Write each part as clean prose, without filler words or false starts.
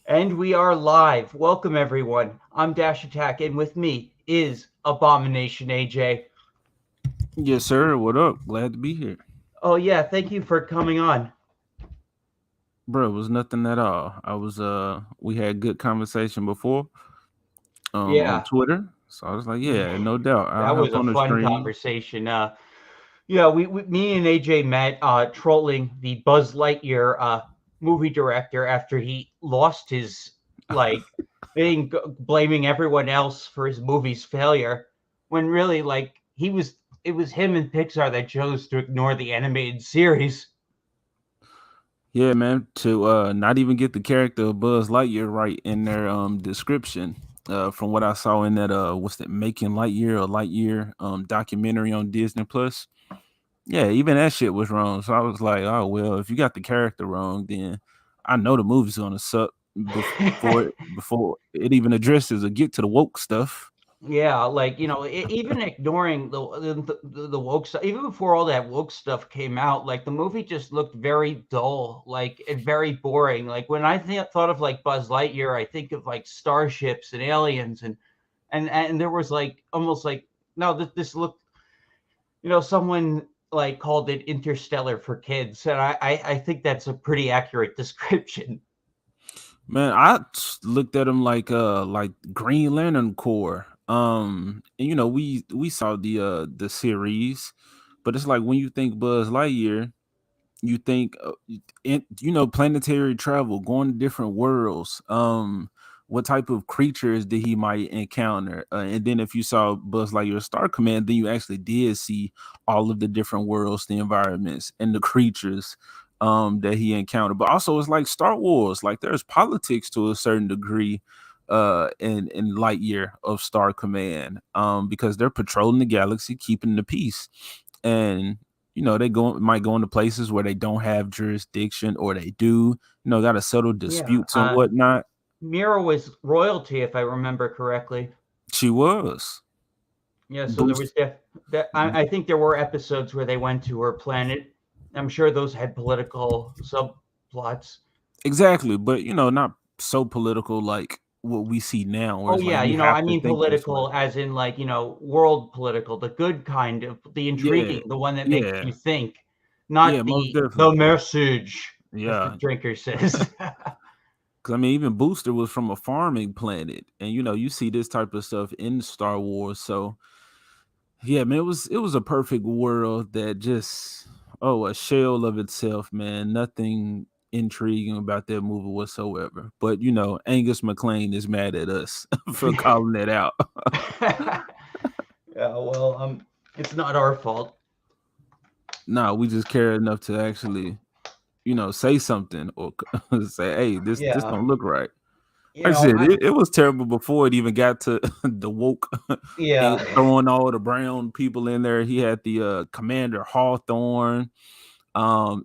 And we are live. Welcome, everyone. I'm Dash Attack, and with me is Abomination AJ. Yes, sir. What up? Glad to be here. Oh, yeah, thank you for coming on. Bro, it was nothing at all. We had good conversation before on Yeah, Twitter. So I was like, yeah, no doubt. I'll that was hop a on the fun stream. conversation. Yeah, me and AJ met trolling the Buzz Lightyear movie director after he lost his, like, thing, blaming everyone else for his movie's failure, when really, it was him and Pixar that chose to ignore the animated series. Yeah, man. To not even get the character of Buzz Lightyear right in their description. From what I saw in that what's that Making Lightyear or Lightyear documentary on Disney Plus. Yeah, even that shit was wrong. So I was like, oh well, if you got the character wrong, then I know the movie's gonna suck before it even addresses or get to the woke stuff. Yeah, even ignoring the woke stuff, even before all that woke stuff came out, like the movie just looked very dull, like and very boring. Like when I thought of like Buzz Lightyear, I think of like starships and aliens, and there was like almost like no, this looked, someone like called it Interstellar for kids, and I think that's a pretty accurate description. Man, looked at him like Green Lantern Corps. And we saw the series, but it's like when you think Buzz Lightyear, you think planetary travel, going to different worlds. What type of creatures did he might encounter? And then if you saw Buzz Lightyear Star Command, then you actually did see all of the different worlds, the environments, and the creatures that he encountered. But also, it's like Star Wars. Like there's politics to a certain degree in Lightyear of Star Command, because they're patrolling the galaxy, keeping the peace. And they might go into places where they don't have jurisdiction, or they do, got to settle Yeah, disputes and whatnot. Mira was royalty, if I remember correctly. She was Yeah, so there was boost. that. I think there were episodes where they went to her planet. I'm sure those had political subplots. Exactly, but not so political like what we see now, where Oh it's like yeah, we I have to mean think this way. political as in like, world political, the good kind of the Yeah, intriguing, the one that makes yeah, you think, yeah, not most the definitely. message, as the Yeah, drinker says. 'cause, I mean, even Booster was from a farming planet, and you see this type of stuff in Star Wars. So yeah, man, it was a perfect world that just, a shell of itself, man. Nothing intriguing about that movie whatsoever. But Angus McLean is mad at us for calling that out. Yeah, well, it's not our fault. Nah, we just care enough to actually, say something, or say, hey, this Yeah, don't look right. you Like I know, said, I it was terrible before it even got to the woke and yeah. throwing all the brown people in there. He had the Commander Hawthorne,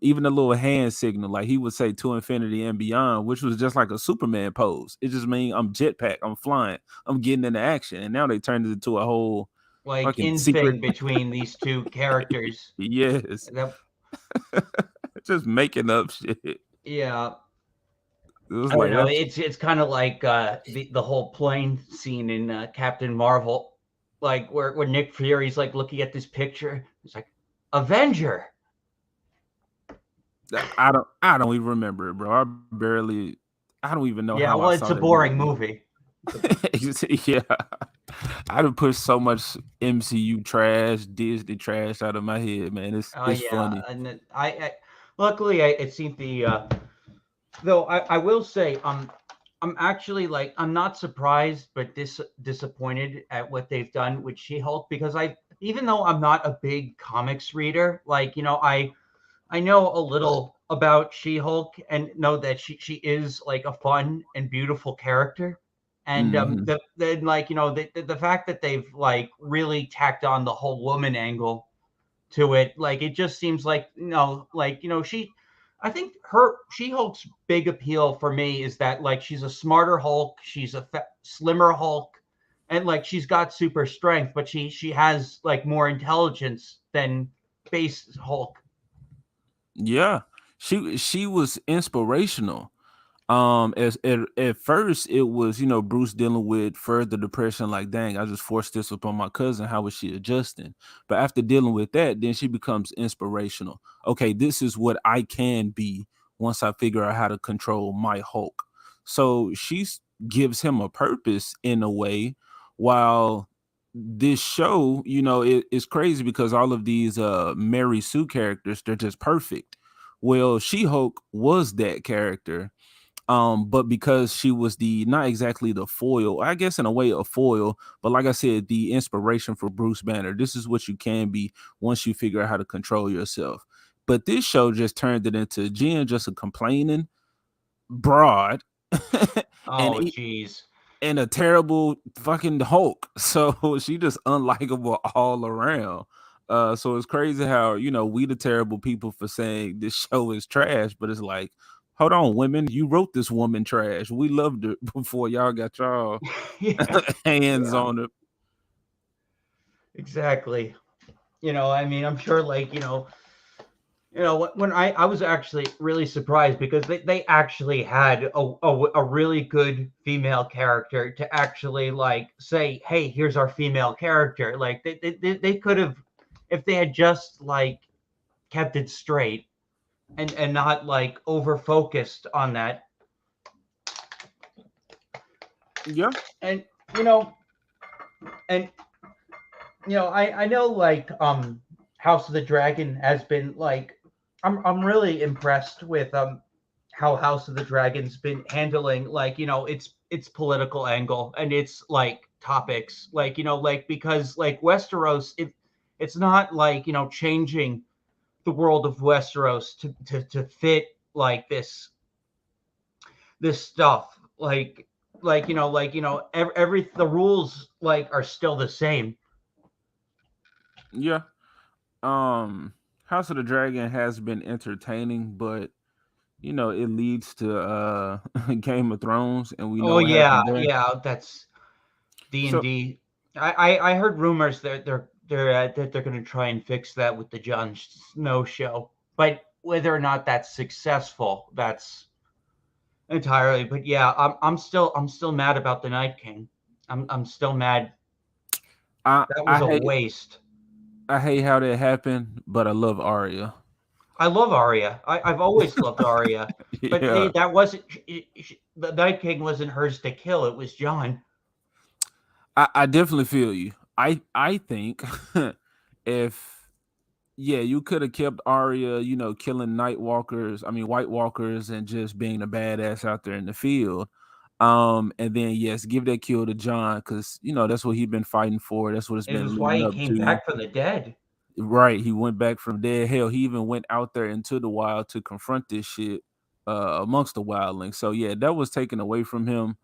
even the little hand signal, like he would say to infinity and beyond, which was just like a Superman pose. It just means I'm jetpack, I'm flying, I'm getting into action. And now they turned it into a whole Like fucking secret. in between these two characters. Yes, That just making up shit. It yeah, was I don't like know. that's It's kind of like the whole plane scene in Captain Marvel, like where Nick Fury's like looking at this picture. It's like Avenger. I don't even remember it, bro. I don't even know how Yeah, I well, saw it's a that boring movie. movie. Yeah, I'd have pushed so much MCU trash, Disney trash out of my head, man. It's Yeah, funny. and then I luckily it seemed the though I will say I'm actually like I'm not surprised but disappointed at what they've done with She-Hulk, because I even though I'm not a big comics reader, like I know a little about She-Hulk and know that she is like a fun and beautiful character. And Hmm. then like the fact that they've like really tacked on the whole woman angle to it, like it just seems like she, I think her She-Hulk's big appeal for me is that like she's a smarter Hulk, she's a slimmer Hulk, and like she's got super strength, but she has like more intelligence than base Hulk. Yeah, she was inspirational. As at first it was, Bruce dealing with further depression, like, dang, I just forced this upon my cousin. How is she adjusting? But after dealing with that, then she becomes inspirational. Okay, this is what I can be once I figure out how to control my Hulk. So gives him a purpose in a way, while this show, it's crazy because all of these Mary Sue characters, they're just perfect. Well, She-Hulk was that character, but because she was the not exactly the foil, I guess in a way a foil, but like I said, the inspiration for Bruce Banner. This is what you can be once you figure out how to control yourself. But this show just turned it into Jen just a complaining broad and Oh, jeez. and a terrible fucking Hulk. So she just unlikable all around. So it's crazy how, we the terrible people for saying this show is trash, but it's like, hold on, women, you wrote this woman trash. We loved it before y'all got y'all Yeah, hands yeah, on it. exactly. I mean, I'm sure, like, when I was actually really surprised because they actually had a really good female character to actually like say, hey, here's our female character. Like they could have, if they had just like kept it straight and not like over focused on that. Yeah. And you know, and I know like House of the Dragon has been like I'm really impressed with how House of the Dragon's been handling like its political angle and its like topics like like because like Westeros it's not like changing the world of Westeros to fit like this stuff every the rules like are still the same. Yeah. House of the Dragon has been entertaining, but it leads to Game of Thrones, and we know Oh what yeah, happened there. yeah, that's D and So D. I heard rumors that they're going to try and fix that with the Jon Snow show, but whether or not that's successful, that's entirely. But yeah, I'm still mad about the Night King. I'm still mad. I That was I a hate waste. I hate how that happened, but I love Arya. I love Arya. I've always loved Arya, but hey, Yeah, that wasn't the Night King wasn't hers to kill. It was John. I definitely feel you. I think if yeah, you could have kept Arya, killing Night Walkers, I mean White Walkers, and just being a badass out there in the field. And then yes, give that kill to John because that's what he's been fighting for. That's what it's It been was why leading he up came to. back from the dead. Right, he went back from dead. Hell, he even went out there into the wild to confront this shit amongst the wildlings. So yeah, that was taken away from him.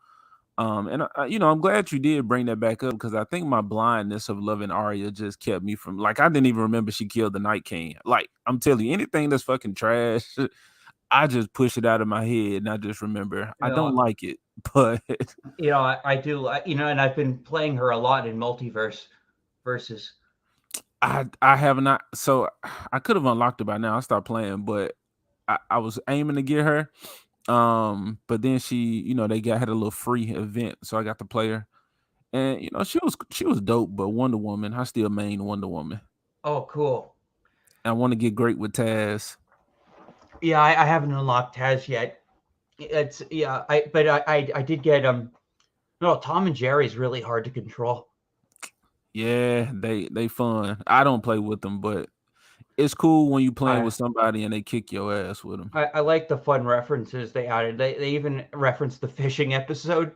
And I'm glad you did bring that back up because I think my blindness of loving Arya just kept me from like I didn't even remember she killed the Night King. Like I'm telling you, anything that's fucking trash, I just push it out of my head and I just remember You I don't know, like it, but I do. And I've been playing her a lot in multiverse versus. I have not. So I could have unlocked it by now. I stopped playing, but I was aiming to get her. But then she, they had a little free event, so I got to play her. And she was dope, but Wonder Woman, I still main Wonder Woman. Oh, cool. I want to get great with Taz. Yeah, I haven't unlocked Taz yet. It's yeah, I did get no, Tom and Jerry's really hard to control. Yeah, they fun. I don't play with them, but it's cool when you playing I with somebody and they kick your ass with them. I like the fun references they added. They even referenced the fishing episode.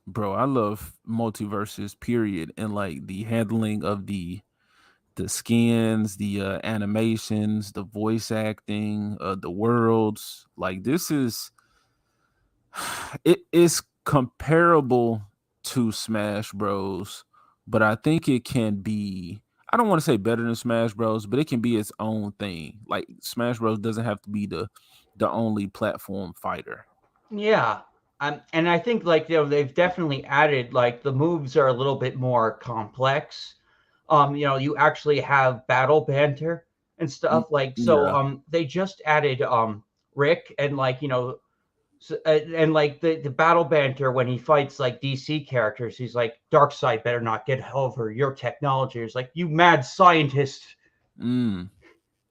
Bro, I love multiverses, period, and like the handling of the skins, the animations, the voice acting, the worlds. Like this is it is comparable to Smash Bros, but I think it can be I don't want to say better than Smash Bros, but it can be its own thing. Like Smash Bros doesn't have to be the only platform fighter. Yeah. And I think like they've definitely added like the moves are a little bit more complex. You actually have battle banter and Mm, stuff like so yeah. they just added Rick and like So, and like the battle banter when he fights like DC characters, he's like, Darkseid better not get over your technology. It's like, you mad scientist. Mm.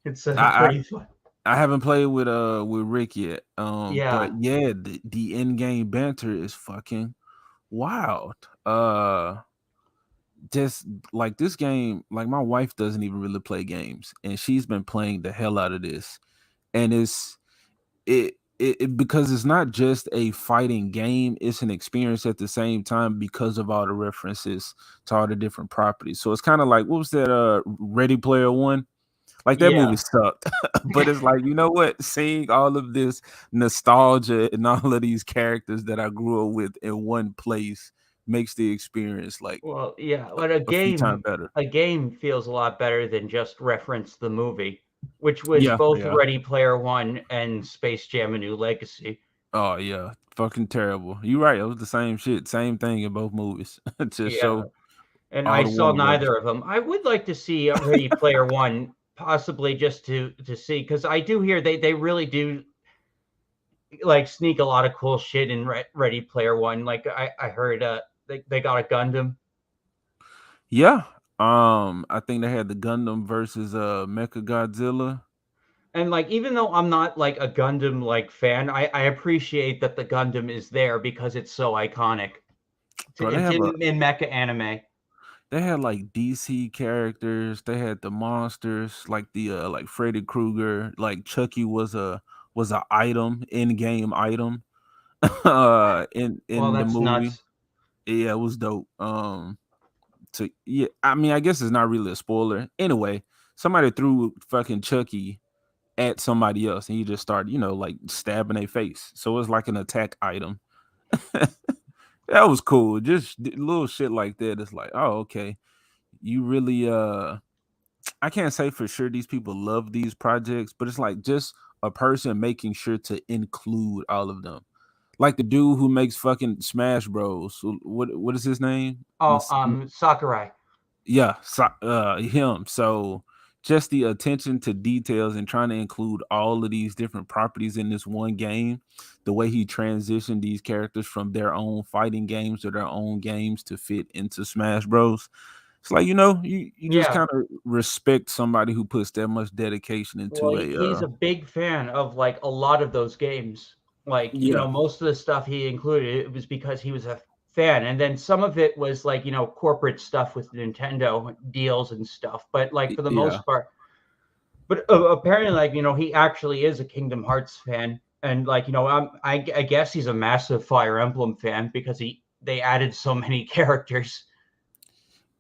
It's I, pretty fun. I haven't played with Rick yet. But Yeah. yeah, the in game banter is fucking wild. Just like this game, like my wife doesn't even really play games, and she's been playing the hell out of this, and it because it's not just a fighting game, it's an experience at the same time because of all the references to all the different properties. So it's kind of like what was that Ready Player One? Like that movie Yeah. sucked, but it's like, you know what? Seeing all of this nostalgia and all of these characters that I grew up with in one place makes the experience like Well, yeah, but a a few times game better. a game feels a lot better than just reference the movie, which was Yeah, both yeah. Ready Player One and Space Jam: A New Legacy. Oh yeah, fucking terrible. You're right. It was the same shit, same thing in both movies to Yeah, show and all I the saw Warner Brothers. neither of them. I would like to see Ready Player One, possibly just to see, because I do hear they really do like sneak a lot of cool shit in Ready Player One. Like I heard they got a Gundam. Yeah. I think they had the Gundam versus Mecha Godzilla. And like even though I'm not like a Gundam like fan, I appreciate that the Gundam is there because it's so iconic. Bro, they It's have a in mecha anime. they had like DC characters. They had the monsters, like the like Freddy Krueger, like Chucky was a item, in game item, Well, in the that's movie. nuts. Yeah, it was dope. To yeah, I mean, I guess it's not really a spoiler. Anyway, somebody threw fucking Chucky at somebody else, and he just started, like stabbing their face. So it's like an attack item. That was cool. Just little shit like that. It's like, oh, okay. You really I can't say for sure these people love these projects, but it's like just a person making sure to include all of them. Like the dude who makes fucking Smash Bros. What is his name? Oh, Sakurai. Yeah, him. So just the attention to details and trying to include all of these different properties in this one game, the way he transitioned these characters from their own fighting games to their own games to fit into Smash Bros. It's like, you just Yeah. kind of respect somebody who puts that much dedication Well, into a he's a big fan of like a lot of those games. Like, yeah, most of the stuff he included, it was because he was a fan. And then some of it was like, corporate stuff with Nintendo deals and stuff. But like for the yeah. most part, but apparently, like, he actually is a Kingdom Hearts fan. And like, I guess he's a massive Fire Emblem fan because they added so many characters.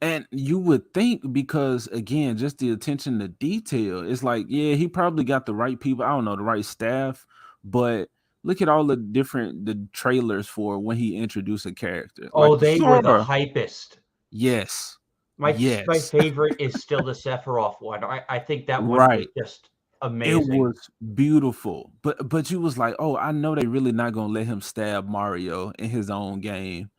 And you would think, because again, just the attention to detail. It's like, yeah, he probably got the right people. I don't know, the right staff, but look at all the trailers for when he introduced a character Oh, like the they were the Sora. hypest. Yes, My yes, favorite is still the Sephiroth one. I think that one was right. just It amazing. was beautiful, but you was like, oh, I know they really not gonna let him stab Mario in his own game.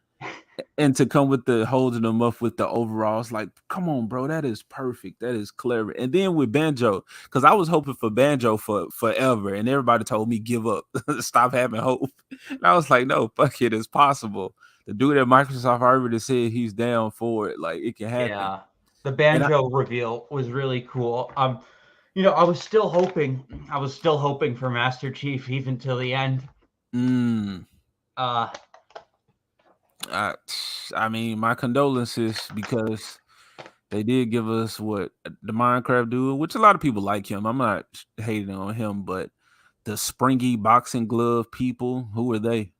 And to come with the holding them up with the overalls, like, come on, bro, that is perfect. That is clever. And then with Banjo, because I was hoping for Banjo for forever, and everybody told me give up, stop having hope. And I was like, no, fuck it, it's possible. The dude at Microsoft already said he's down for it, like it can happen. Yeah. The And I, banjo reveal was really cool. I was still hoping for Master Chief even till the end. mm, Uh I, I mean, my condolences, because they did give us what the Minecraft dude, which a lot of people like him. I'm not hating on him, but the springy boxing glove people, who are they?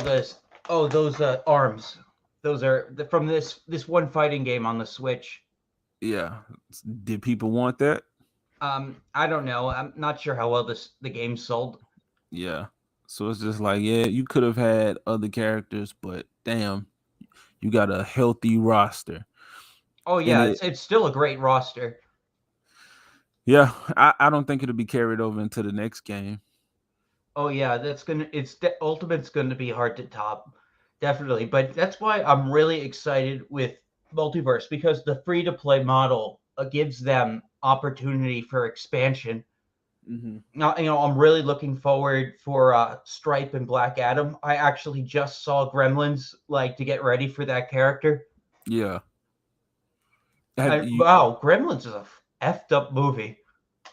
this those arms. Those are from this one fighting game on the Switch. Yeah. Did people want that? I don't know. I'm not sure how well the game sold. Yeah. So it's just like, yeah, you could have had other characters, but damn, you got a healthy roster. Oh And yeah, it, it's still a great roster. yeah, I don't think it'll be carried over into the next game. Oh yeah, Ultimate's gonna be hard to top, definitely. But that's why I'm really excited with Multiverse because the free to play model gives them opportunity for expansion. Now, I'm really looking forward for Stripe and Black Adam. I actually just saw Gremlins, like, to get ready for that character. Yeah. Have you? Wow, Gremlins is a effed up movie.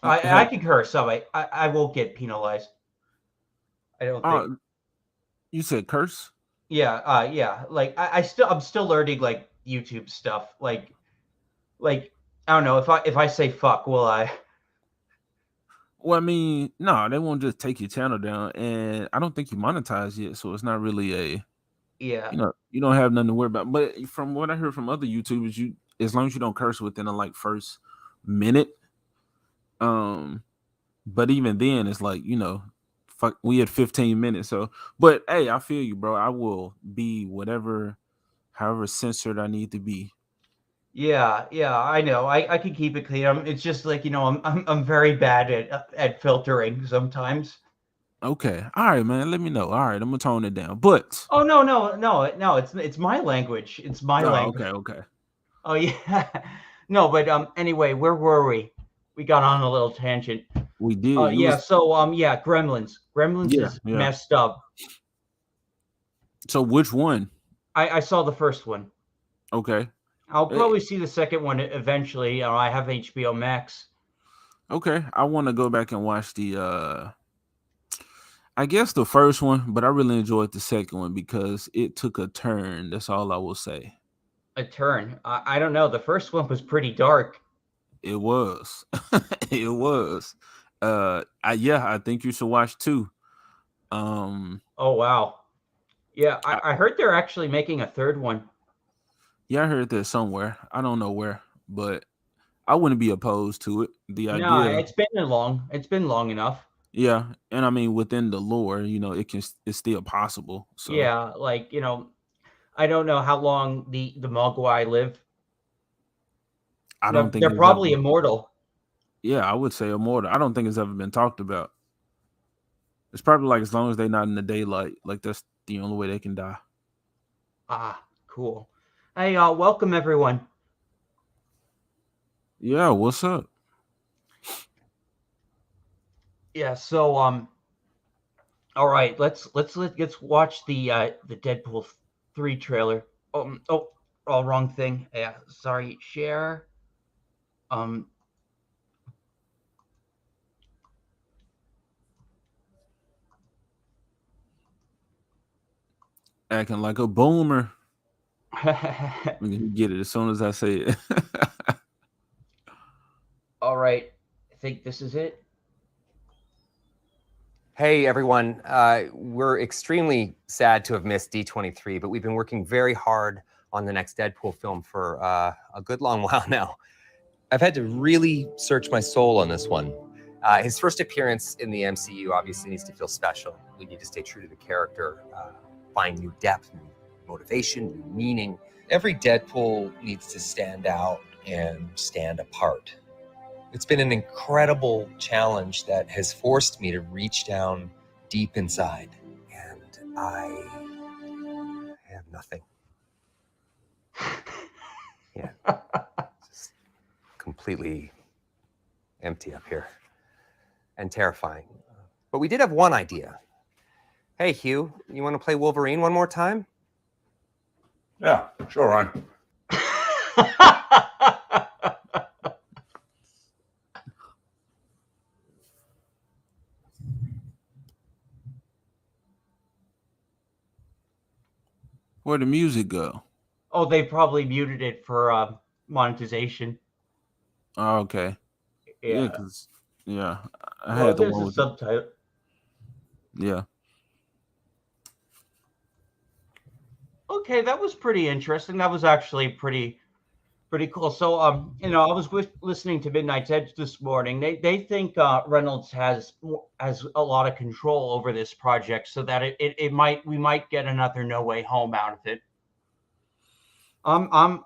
I Have can curse, so I won't get penalized. I don't think. you said curse? Yeah, yeah. Like I'm still learning like YouTube stuff. Like I don't know if I say fuck, will I? Well, I mean, no, they won't just take your channel down, and I don't think you monetize yet, so it's not really a Yeah, you don't have nothing to worry about. But from what I heard from other YouTubers, you as long as you don't curse within the like first minute, um, but even then, it's like fuck, we had 15 minutes. So, but hey, I feel you, bro. I will be whatever, however censored I need to be. yeah, yeah. I know. I can keep it clean. It's just like I'm very bad at filtering sometimes. Okay, all right, man. Let me know. All right, I'm gonna tone it down. But Oh no, no, no, no. It's my language. It's my oh, language. okay, okay. Oh yeah. No, but anyway, where were we? We got on a little tangent. We did. You Yeah, was so yeah, Gremlins. Gremlins yeah, is yeah. messed up. So which one? I saw the first one. Okay. I'll Eh, probably see the second one eventually. I have HBO Max. Okay. I want to go back and watch the I guess the first one, but I really enjoyed the second one because it took a turn. That's all I will say. A turn. I don't know. The first one was pretty dark. It was. It was. I think you should watch two. Um Oh wow. Yeah, I, I heard they're actually making a third one. yeah, I heard that somewhere. I don't know where, but I wouldn't be opposed to it. The No, idea, it's been long. It's been long enough. yeah, and I mean within the lore, it's still possible. So Yeah, like I don't know how long the Mogwai live. I don't think They're it's ever probably immortal. yeah, I would say immortal. I don't think it's ever been talked about. It's probably like as long as they're not in the daylight, like that's the only way they can die. Ah, cool. Hey, welcome everyone. Yeah, what's up? Yeah, so all right, let's watch the Deadpool 3 trailer. Oh, wrong thing. Yeah, sorry. Share. Um, Acting like a boomer. We can get it as soon as I say it. all right. I think this is it. Hey everyone, we're extremely sad to have missed D23, but we've been working very hard on the next Deadpool film for a good long while now. I've had to really search my soul on this one. His first appearance in the MCU obviously needs to feel special. We need to stay true to the character, find new depth, new motivation, new meaning. Every Deadpool needs to stand out and stand apart. It's been an incredible challenge that has forced me to reach down deep inside, and I have nothing. Yeah, just completely empty up here and terrifying. But we did have one idea. Hey, Hugh, you want to play Wolverine one more time? Yeah, sure, Ryan. Where'd the music go? Oh, they probably muted it for monetization. Oh, okay. Yeah, Yeah. because yeah, I Well, had the there's one a with the subtitle. yeah. Okay, that was pretty interesting. That was actually pretty cool. So, I was listening to Midnight's Edge this morning. They think Reynolds has a lot of control over this project, so that we might get another No Way Home out of it. I'm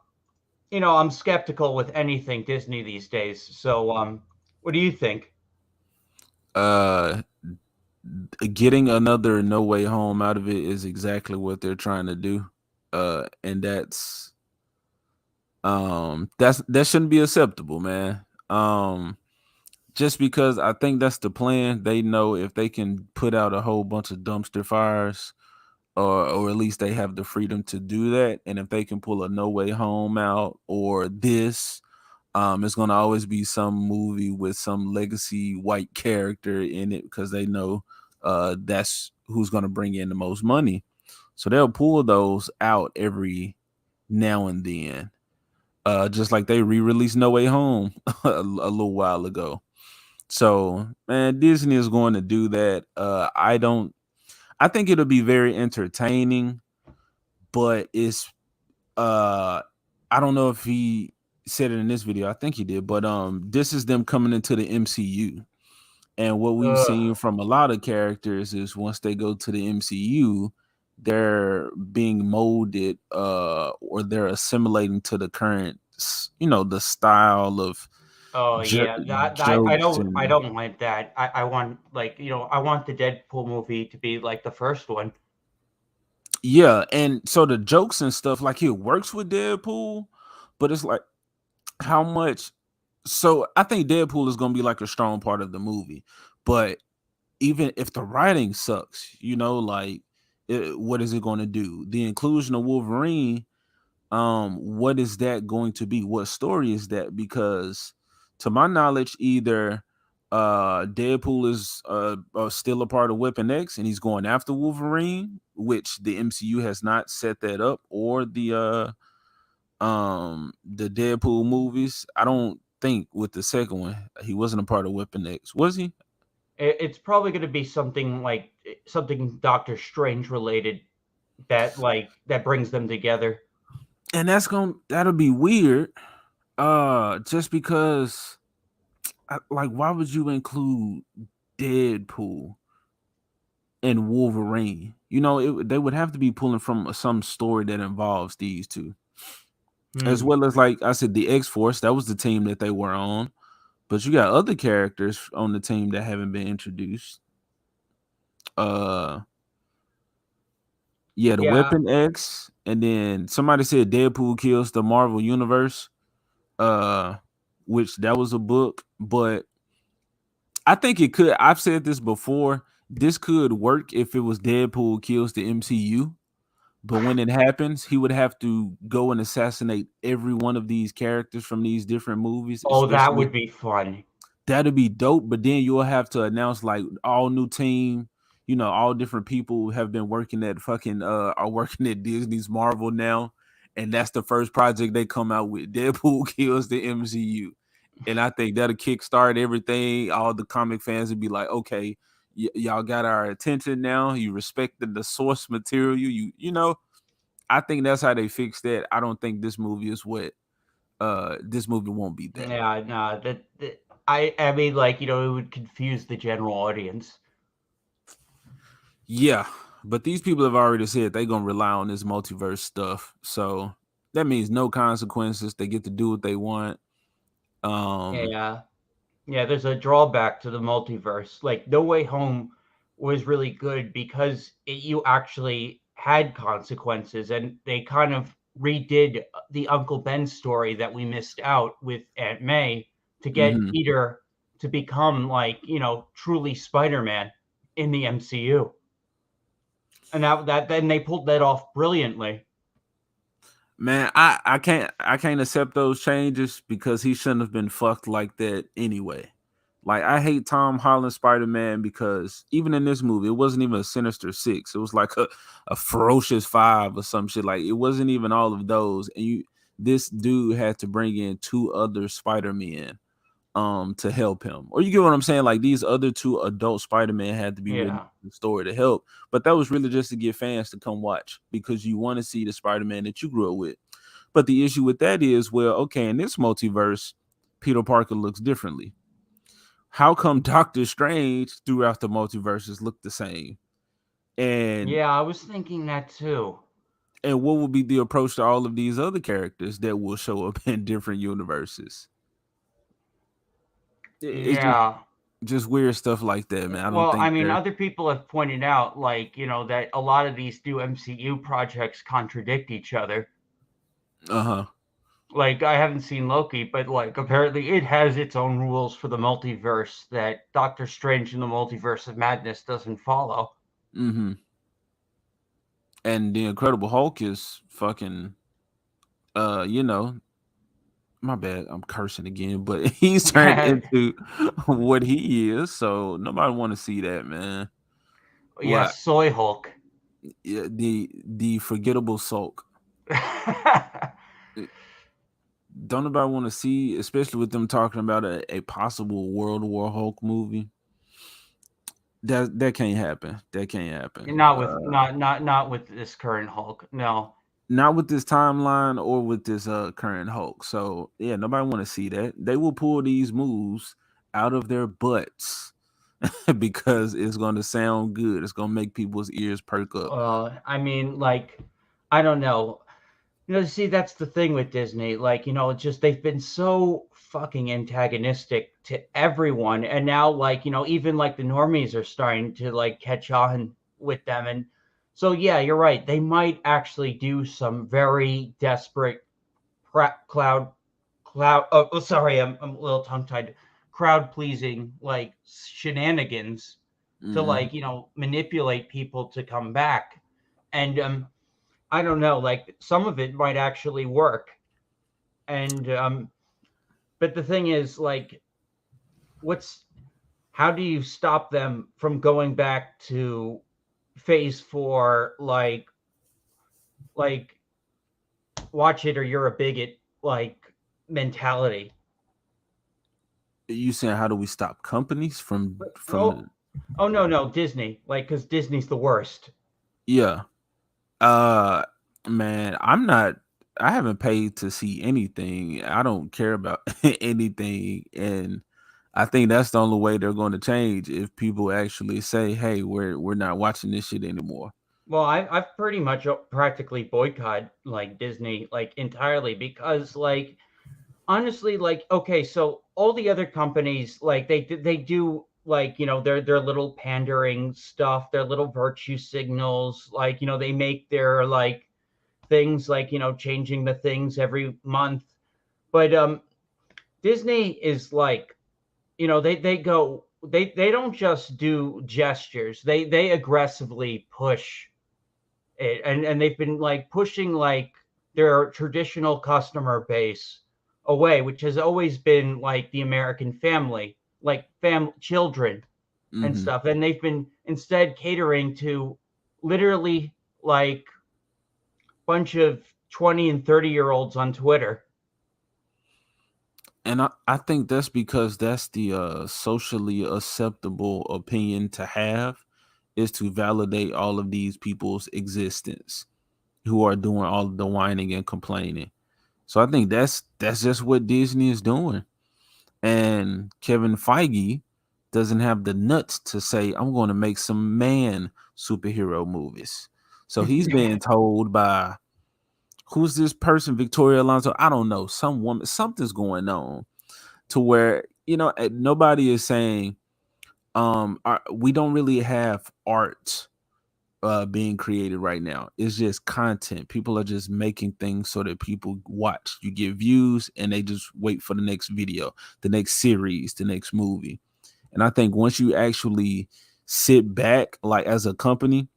I'm skeptical with anything Disney these days. So, what do you think? Uh, getting another No Way Home out of it is exactly what they're trying to do. And that shouldn't be acceptable, man. just because I think that's the plan. They know if they can put out a whole bunch of dumpster fires, or at least they have the freedom to do that. And if they can pull a No Way Home out or this, it's gonna always be some movie with some legacy white character in it because they know that's who's gonna bring in the most money. So they'll pull those out every now and then. Just like they re-released No Way Home a little while ago. So, man, Disney is going to do that. I think it'll be very entertaining, but it's I don't know if he said it in this video. I think he did, but this is them coming into the MCU. And what we've seen from a lot of characters is once they go to the MCU, they're being molded or they're assimilating to the current, the style of Oh yeah, jokes I and don't want that. I want like I want the Deadpool movie to be like the first one. yeah, and so the jokes and stuff like it works with Deadpool, but it's like how much. So I think Deadpool is going to be like a strong part of the movie, but even if the writing sucks, like what is it going to do? The inclusion of Wolverine, what is that going to be? What story is that? Because to my knowledge, either Deadpool is still a part of Weapon X and he's going after Wolverine, which the MCU has not set that up, or the Deadpool movies. I don't think with the second one he wasn't a part of Weapon X, was he? It's probably going to be something like something Doctor Strange related that brings them together. And that'll be weird. Just because, like, why would you include Deadpool and Wolverine? They would have to be pulling from some story that involves these two, as well as, like I said, the X-Force. That was the team that they were on, but you got other characters on the team that haven't been introduced. Yeah, the Weapon X, and then somebody said Deadpool kills the Marvel Universe, which that was a book, but I think it could. I've said this before. This could work if it was Deadpool kills the MCU, but when it happens, he would have to go and assassinate every one of these characters from these different movies. Oh, that would be fun. That'd be dope, but then you'll have to announce like all new team, all different people have been working at are working at Disney's Marvel now, and that's the first project they come out with. Deadpool kills the MCU. And I think that'll kickstart everything. All the comic fans would be like, okay, y'all got our attention now. You respected the source material. I think that's how they fix that. I don't think this movie is what this movie won't be that. Yeah, no, I mean, like, it would confuse the general audience. Yeah, but these people have already said they're gonna rely on this multiverse stuff. So that means no consequences. They get to do what they want. Yeah, there's a drawback to the multiverse. Like, No Way Home was really good because you actually had consequences, and they kind of redid the Uncle Ben story that we missed out with Aunt May to get Peter to become like, truly Spider-Man in the MCU. And then they pulled that off brilliantly. Man, I can't accept those changes because he shouldn't have been fucked like that anyway. Like, I hate Tom Holland Spider-Man because even in this movie, it wasn't even a Sinister Six. It was like a Ferocious Five or some shit. Like, it wasn't even all of those. And this dude had to bring in two other Spider-Men to help him. Or you get what I'm saying? Like, these other two adult Spider-Man had to be written in the story to help. But that was really just to get fans to come watch because you want to see the Spider-Man that you grew up with. But the issue with that is, well, okay, in this multiverse, Peter Parker looks differently. How come Doctor Strange throughout the multiverses look the same? And yeah, I was thinking that too. And what will be the approach to all of these other characters that will show up in different universes? It's just weird stuff like that, man. I mean, other people have pointed out, like, that a lot of these new MCU projects contradict each other. Like, I haven't seen Loki, but like apparently it has its own rules for the multiverse that Doctor Strange in the Multiverse of Madness doesn't follow. Mm-hmm. And the Incredible Hulk is fucking, you know, my bad, I'm cursing again, but he's turned into what he is. So nobody want to see that, man. Yeah, What? Soy Hulk. Yeah, the forgettable sulk. Don't nobody want to see, especially with them talking about a possible World War Hulk movie. That can't happen. That can't happen. Not with this current Hulk. No. Not with this timeline or with this current Hulk. So yeah, nobody want to see that. They will pull these moves out of their butts because it's going to sound good. It's going to make people's ears perk up. I mean, like, I don't know. See, that's the thing with Disney. Like, it's just they've been so fucking antagonistic to everyone, and now, like, even like the normies are starting to like catch on with them, and so yeah, you're right. They might actually do some very desperate cloud. Oh, sorry, I'm a little tongue tied. Crowd pleasing like shenanigans to Mm-hmm. like manipulate people to come back, and I don't know, like some of it might actually work. And but the thing is like how do you stop them from going back to phase 4 like watch it or you're a bigot like mentality? You saying how do we stop companies from Oh, oh no, Disney. Like cuz Disney's the worst. yeah. Man, I haven't paid to see anything. I don't care about anything, and I think that's the only way they're going to change if people actually say, "Hey, we're not watching this shit anymore." Well, I've pretty much practically boycotted like Disney like entirely because like honestly, like, okay, so all the other companies, like, they do like their little pandering stuff, their little virtue signals, like they make their like things like changing the things every month, but Disney is like they don't just do gestures, they aggressively push it, and they've been like pushing like their traditional customer base away, which has always been like the American family, like children and Hmm. stuff, and they've been instead catering to literally like bunch of 20 and 30-year-olds on Twitter. And I think that's because that's the socially acceptable opinion to have, is to validate all of these people's existence who are doing all of the whining and complaining. So I think that's just what Disney is doing. And Kevin Feige doesn't have the nuts to say, I'm going to make some man superhero movies. So he's being told by, who's this person, Victoria Alonso? I don't know, some woman, something's going on to where, nobody is saying, we don't really have art being created right now. It's just content. People are just making things so that people watch. You get views and they just wait for the next video, the next series, the next movie. And I think once you actually sit back, like as a company,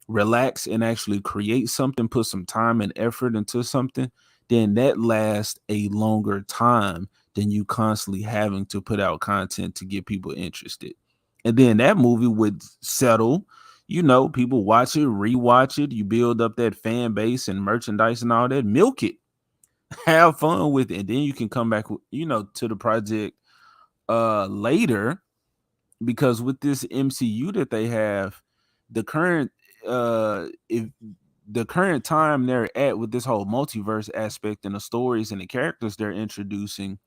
relax and actually create something, put some time and effort into something, then that lasts a longer time than you constantly having to put out content to get people interested. And then that movie would settle, people watch it, rewatch it, you build up that fan base and merchandise and all that, milk it, have fun with it, and then you can come back, to the project later, because with this MCU that they have, the current if the current time they're at with this whole multiverse aspect and the stories and the characters they're introducing,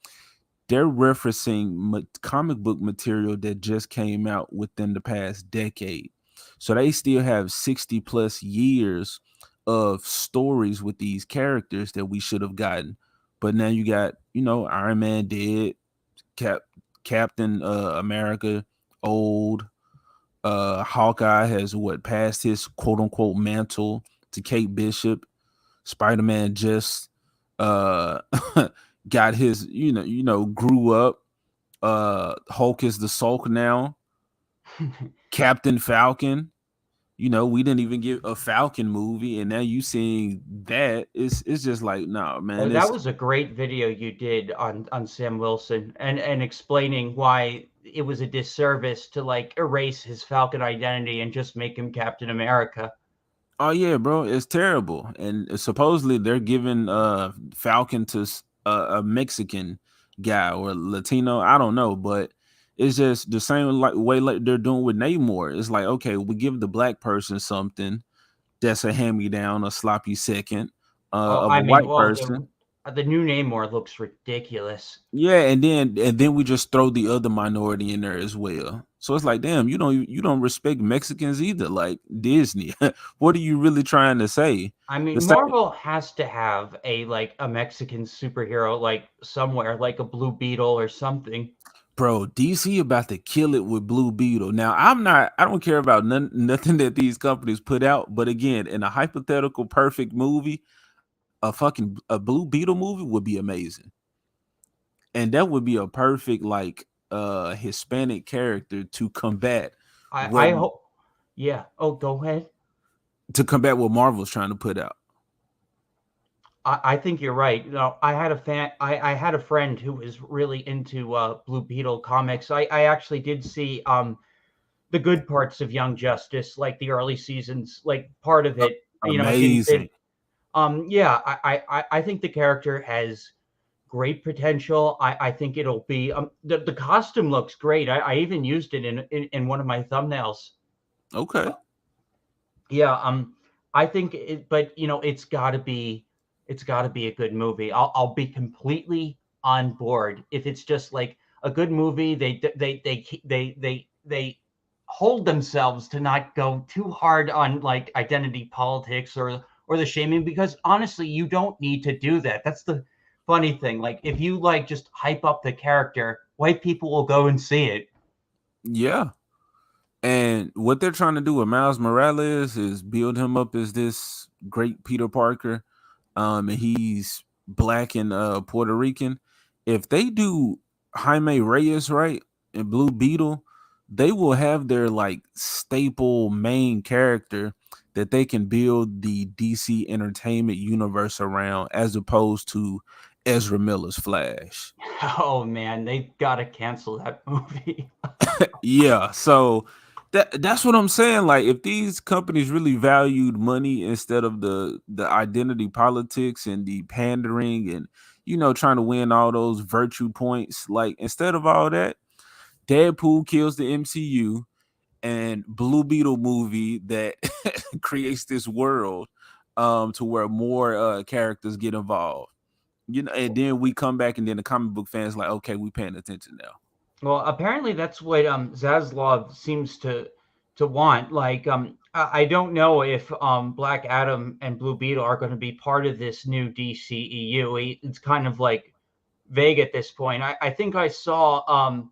they're referencing comic book material that just came out within the past decade. So they still have 60 plus years of stories with these characters that we should have gotten. But now you got, Iron Man dead, Captain America old, Hawkeye has passed his quote unquote mantle to Kate Bishop. Spider-Man just uh got his, grew up. Hulk is the Sulk now. Captain Falcon. We didn't even get a Falcon movie, and now you seeing that. It's just like, no, man. Oh, that was a great video you did on Sam Wilson and explaining why it was a disservice to like erase his Falcon identity and just make him Captain America. Oh yeah, bro, it's terrible. And supposedly they're giving Falcon to a Mexican guy or Latino. I don't know, but it's just the same way like they're doing with Namor. It's like, okay, we give the black person something that's a hand-me-down, a sloppy second Oh, of I a mean, white well, person. the new Namor looks ridiculous. Yeah, and then we just throw the other minority in there as well. So it's like, damn, you don't respect Mexicans either, like Disney. What are you really trying to say? I The mean, same, Marvel has to have a Mexican superhero like somewhere, like a Blue Beetle or something. bro. DC about to kill it with Blue Beetle. Now, I don't care about nothing that these companies put out, but again, in a hypothetical perfect movie, a Blue Beetle movie would be amazing, and that would be a perfect like Hispanic character to combat what I hope. Yeah. Oh, go ahead. what Marvel's trying to put out. I think you're right. No, I had a fan. I had a friend who was really into Blue Beetle comics. I actually did see the good parts of Young Justice, like the early seasons, like part of it. It didn't Amazing. fit. Yeah, I think the character has great potential. I think it'll be the costume looks great. I even used it in one of my thumbnails. Okay. Yeah, I think it, but it's got to be a good movie. I'll be completely on board if it's just like a good movie. They hold themselves to not go too hard on like identity politics or the shaming, because honestly, you don't need to do that. That's the funny thing. Like if you like just hype up the character, white people will go and see it. Yeah. And what they're trying to do with Miles Morales is build him up as this great Peter Parker. And he's black and Puerto Rican. If they do Jaime Reyes right and Blue Beetle, they will have their like staple main character that they can build the DC entertainment universe around, as opposed to Ezra Miller's Flash. Oh man, they got to cancel that movie. Yeah, so that's what I'm saying. Like, if these companies really valued money instead of the identity politics and the pandering and trying to win all those virtue points, like instead of all that, Deadpool kills the MCU and Blue Beetle movie that creates this world to where more characters get involved. And then we come back and then the comic book fans like, okay, we paying attention now. Well, apparently that's what Zaslav seems to want. Like I don't know if Black Adam and Blue Beetle are going to be part of this new DCEU. It's kind of like vague at this point. I think I saw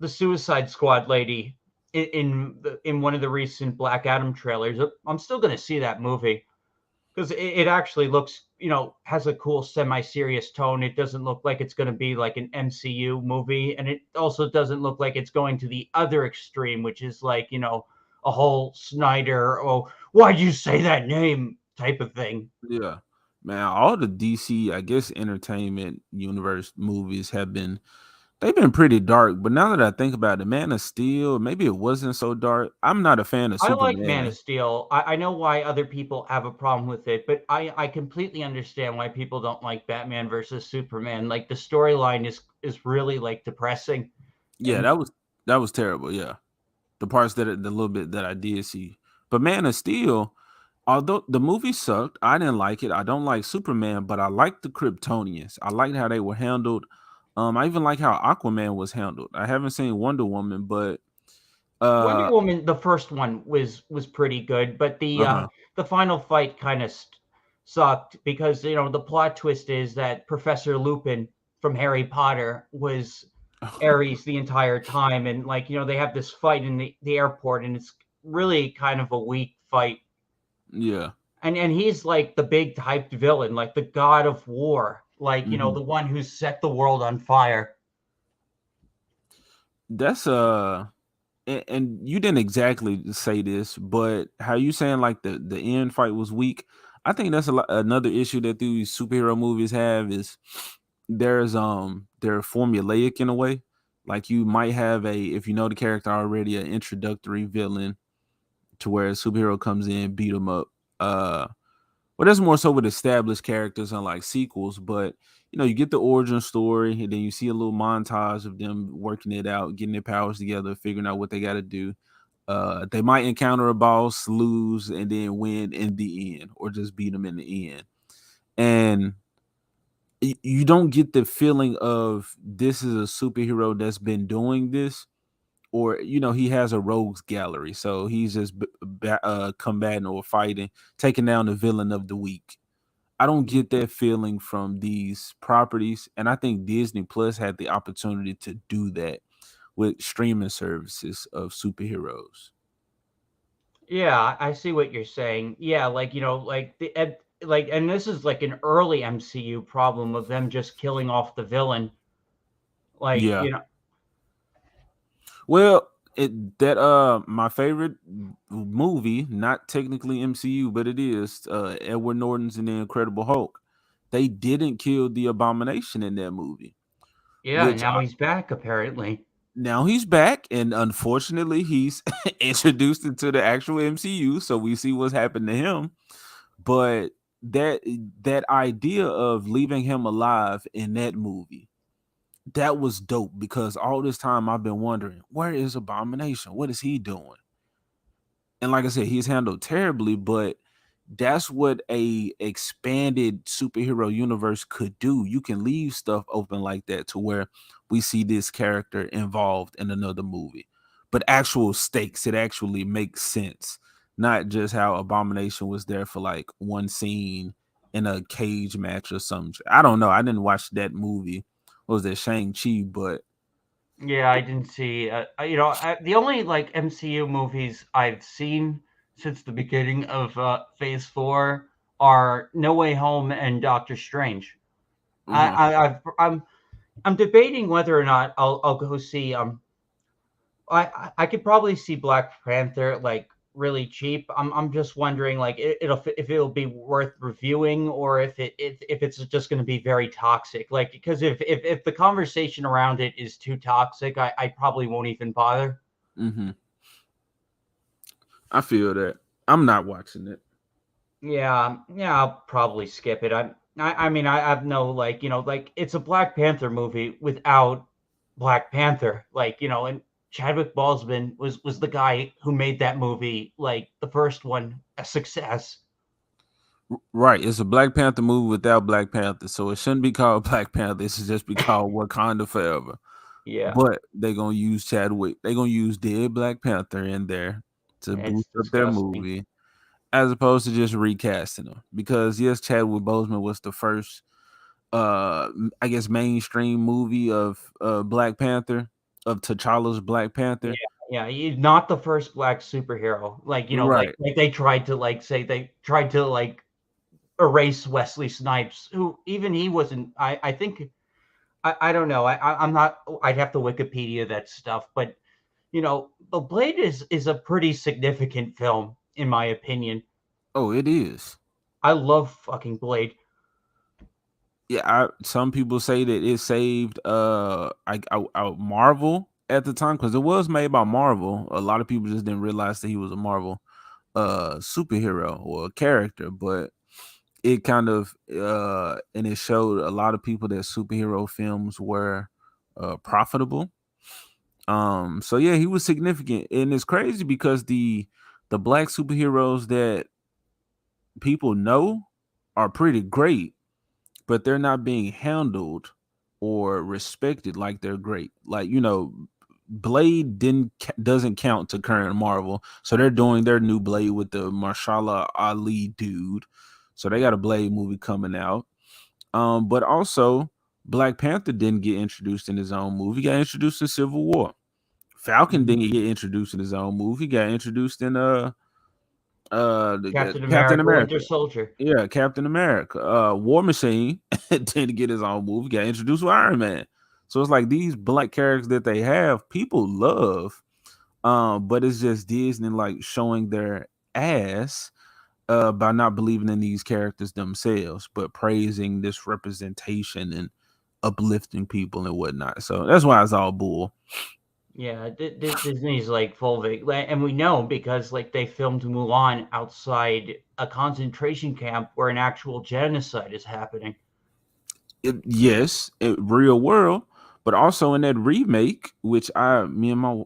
the Suicide Squad lady in one of the recent Black Adam trailers. I'm still going to see that movie because it actually looks, has a cool semi-serious tone. It doesn't look like it's going to be like an MCU movie, and it also doesn't look like it's going to the other extreme, which is like, a whole Snyder, oh, why'd you say that name type of thing. Yeah, man, all the DC, I guess, entertainment universe movies they've been pretty dark. But now that I think about it, Man of Steel, maybe it wasn't so dark. I'm not a fan of I like Man of Superman. Steel. I know why other people have a problem with it, but I completely understand why people don't like Batman versus Superman. Like the storyline is really like depressing. Yeah, And that was terrible. Yeah, the parts the little bit that I did see, but Man of Steel, although the movie sucked, I didn't like it. I don't like Superman, but I like the Kryptonians. I liked how they were handled. I even like how Aquaman was handled. I haven't seen Wonder Woman, but Wonder uh, Woman, the first one was pretty good, but uh-huh. the final fight kind of sucked because the plot twist is that Professor Lupin from Harry Potter was Ares the entire time, and like they have this fight in the airport, and it's really kind of a weak fight. Yeah. and he's like the big hyped villain, like the god of war, like Mhm. the one who set the world on fire. That's and you didn't exactly say this, but how you saying like the end fight was weak? I think that's another issue that these superhero movies have is they're formulaic in a way. Like you might have if you know the character already, an introductory villain to where a superhero comes in, beat them up. Well, that's more so with established characters unlike sequels, but you get the origin story and then you see a little montage of them working it out, getting their powers together, figuring out what they got to do. They might encounter a boss, lose, and then win in the end, or just beat them in the end. And you don't get the feeling of this is a superhero that's been doing this, or he has a rogues gallery, so he's just combating or fighting, taking down the villain of the week. I don't get that feeling from these properties, and I think Disney Plus had the opportunity to do that with streaming services of superheroes. Yeah, I see what you're saying. Yeah, like like and this is like an early MCU problem of them just killing off the villain. Like Yeah. Well, my favorite movie, not technically MCU, but it is Edward Norton's and the Incredible Hulk. They didn't kill the Abomination in that movie, yeah, which now he's back apparently. now he's back, and unfortunately, he's introduced into the actual MCU, so we see what's happened to him. But that that idea of leaving him alive in that movie, that was dope because all this time I've been wondering, where is Abomination? What is he doing? And like I said, he's handled terribly, but that's what a expanded superhero universe could do. You can leave stuff open like that to where we see this character involved in another movie, but actual stakes. It actually makes sense, not just how Abomination was there for like one scene in a cage match or something. I don't know. I didn't watch that movie. What was that, Shang-Chi? But Yeah, I didn't see. The only like MCU movies I've seen since the beginning of Phase 4 are No Way Home and Doctor Strange. uh-huh. I'm debating whether or not I'll go see. I could probably see Black Panther like really cheap. I'm just wondering like if it'll be worth reviewing or if it's just going to be very toxic. Like because if the conversation around it is too toxic, I probably won't even bother. Mm-hmm. I feel that. I'm not watching it. Yeah, I'll probably skip it. I mean I have no like like it's a Black Panther movie without Black Panther, like and Chadwick Boseman was the guy who made that movie, like the first one, a success. Right. It's a Black Panther movie without Black Panther. So it shouldn't be called Black Panther. It should just be called Wakanda Forever. Yeah, But they're gonna use Chadwick. They're gonna use dead Black Panther in there to it's boost up their disgusting. movie, as opposed to just recasting them. Because yes, Chadwick Boseman was the first I guess mainstream movie of Black Panther, of T'Challa's Black Yeah, Panther. yeah, he's not the first black superhero. Like Right. like they tried to like say they tried to like erase Wesley Snipes, who even he wasn't. I think I don't know. I'm not. I'd have to Wikipedia that stuff, but The Blade is a pretty significant film in my opinion. Oh, it is. I love fucking Blade. Yeah, some people say that it saved Marvel at the time because it was made by Marvel. A lot of people just didn't realize that he was a Marvel superhero or a character, but it kind of and it showed a lot of people that superhero films were profitable. So yeah, he was significant, and it's crazy because the black superheroes that people know are pretty great, but they're not being handled or respected like they're great. Like, Blade doesn't count to current Marvel. So they're doing their new Blade with the Marshala Ali dude. So they got a Blade movie coming out. But also Black Panther didn't get introduced in his own movie. He got introduced in Civil War. Falcon Mhm. didn't get introduced in his own movie. He got introduced in Captain Captain America, America. Winter Soldier. Yeah, Captain America. War Machine didn't get his own movie, got introduced with Iron Man. So it's like these black characters that they have, people love. But it's just Disney like showing their ass by not believing in these characters themselves, but praising this representation and uplifting people and whatnot. So that's why it's all bull. Yeah, Disney's like full of it, and we know because like they filmed Mulan outside a concentration camp where an actual genocide is happening. Yes, real world, but also in that remake, which me and my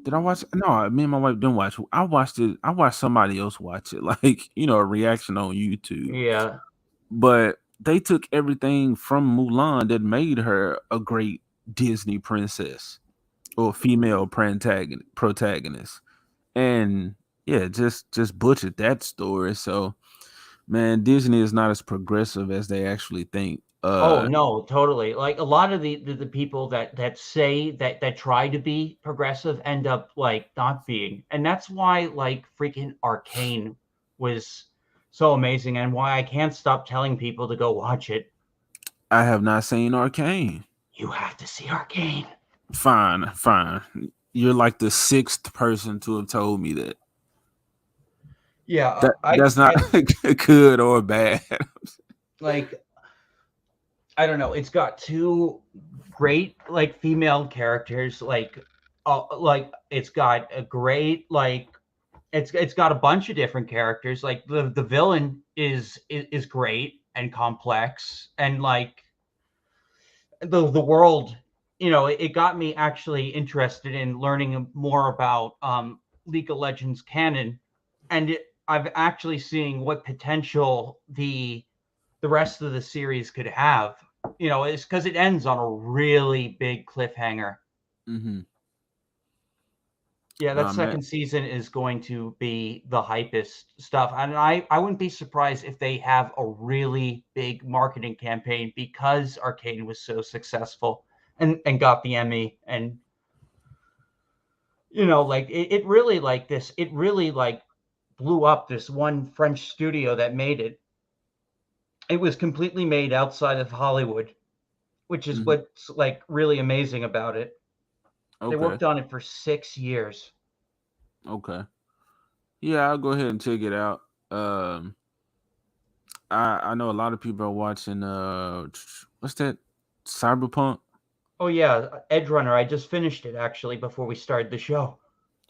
did I watch? No, me and my wife didn't watch. I watched it. I watched somebody else watch it, like a reaction on YouTube. Yeah. But they took everything from Mulan that made her a great Disney princess or female protagonist, and yeah, just butchered that story. So, man, Disney is not as progressive as they actually think. Oh no, totally. Like a lot of the people that say that try to be progressive end up like not being. And that's why like freaking Arcane was so amazing and why I can't stop telling people to go watch it. I have not seen Arcane. You have to see Arcane. Fine. You're like the sixth person to have told me that. Yeah, That's not good or bad. Like I don't know. It's got two great like female characters. Like it's got a great like it's got a bunch of different characters. Like the villain is great and complex, and like the world. It got me actually interested in learning more about League of Legends canon, and I've actually seeing what potential the rest of the series could have. It's because it ends on a really big cliffhanger. Mm-hmm. Yeah, that Man. second season is going to be the hypest stuff. And I wouldn't be surprised if they have a really big marketing campaign because Arcane was so successful and got the Emmy. And, like it really like this, it really like blew up this one French studio that made it. It was completely made outside of Hollywood, which is what's like really amazing about it. Okay. They worked on it for 6 years. Okay. Yeah, I'll go ahead and check it out. I know a lot of people are watching what's that? Cyberpunk? Oh yeah, Edge Runner. I just finished it actually before we started the show.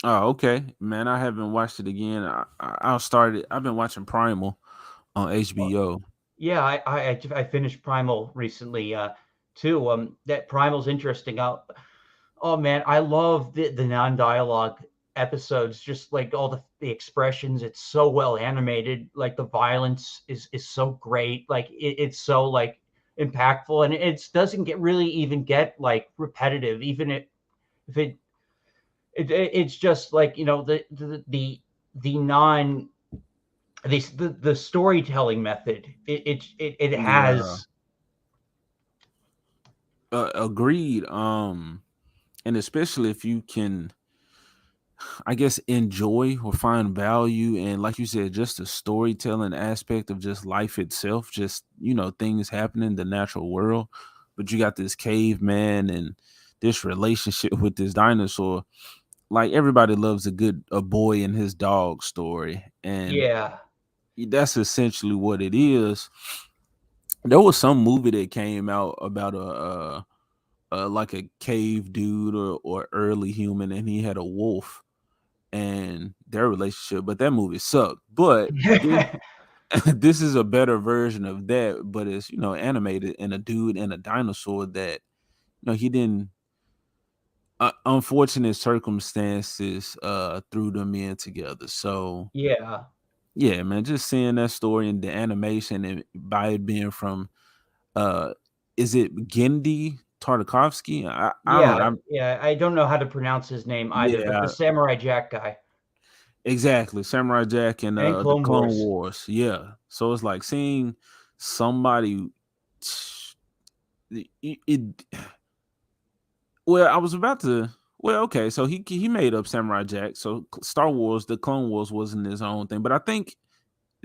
Oh, okay. Man, I haven't watched it again. I'll start it. I've been watching Primal on HBO. Yeah, I finished Primal recently too. That Primal's interesting. Oh man, I love the non-dialogue episodes, just like all the expressions. It's so well animated. Like the violence is so great. Like it's so like impactful, and it doesn't really even get like repetitive. Even if it's just like the non the storytelling method. It has. Agreed. And especially if you can, I guess, enjoy or find value and, like you said, just the storytelling aspect of just life itself, just things happening in the natural world. But you got this caveman and this relationship with this dinosaur. Like everybody loves a boy and his dog story, and Yeah, that's essentially what it is. There was some movie that came out about like a cave dude or early human, and he had a wolf and their relationship, but that movie sucked. But this is a better version of that, but it's animated, and a dude and a dinosaur that he didn't unfortunate circumstances threw them in together. So yeah, yeah, man, just seeing that story and the animation, and by it being from is it Gendy Tartakovsky? I don't know. yeah. I don't know how to pronounce his name either, but the Yeah, Samurai Jack guy exactly. Samurai Jack and and the Clone Clone Wars. Wars. Yeah. So it's like seeing somebody it well, I was about to Well, okay, so he made up Samurai Jack. So Star Wars, the Clone Wars wasn't his own thing, but I think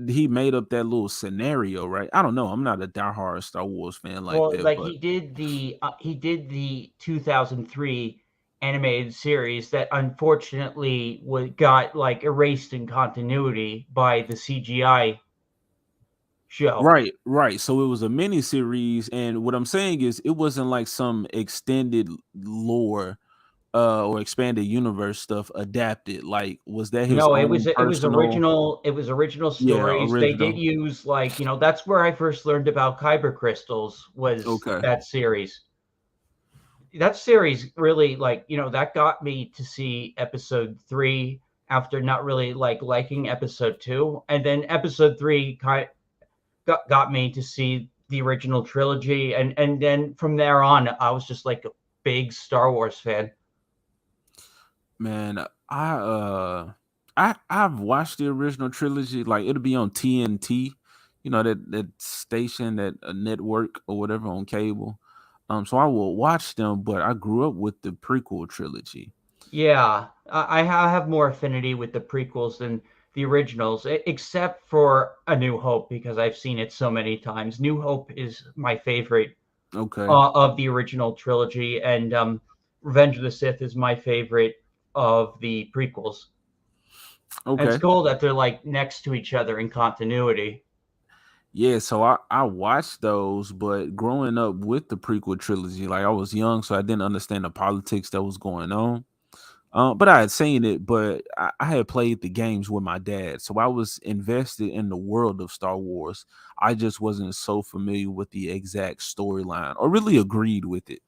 he made up that little scenario, right? I don't know. I'm not a diehard Star Wars fan like Well, that, like but he did the 2003 animated series that unfortunately got like erased in continuity by the CGI show. right, right. So it was a mini series, and what I'm saying is it wasn't like some extended lore or expanded universe stuff adapted. Like, was that his No, own it was personal? original. It was original Yeah, stories. They did original. use like that's where I first learned about kyber crystals was Okay. that series. That series really like that got me to see episode 3 after not really like liking episode 2, and then episode 3 got me to see the original trilogy, and then from there on I was just like a big Star Wars fan. Man, I've watched the original trilogy. Like it'll be on TNT, that station, that network or whatever on cable. So I will watch them, but I grew up with the prequel trilogy. Yeah, I have more affinity with the prequels than the originals, except for A New Hope because I've seen it so many times. New Hope is my favorite Okay. of the original trilogy, and Revenge of the Sith is my favorite of the prequels. And it's Okay. cool that they're like next to each other in continuity. Yeah, so I watched those, but growing up with the prequel trilogy, like I was young, so I didn't understand the politics that was going on. But I had seen it, but I had played the games with my dad, so I was invested in the world of Star Wars. I just wasn't so familiar with the exact storyline or really agreed with it.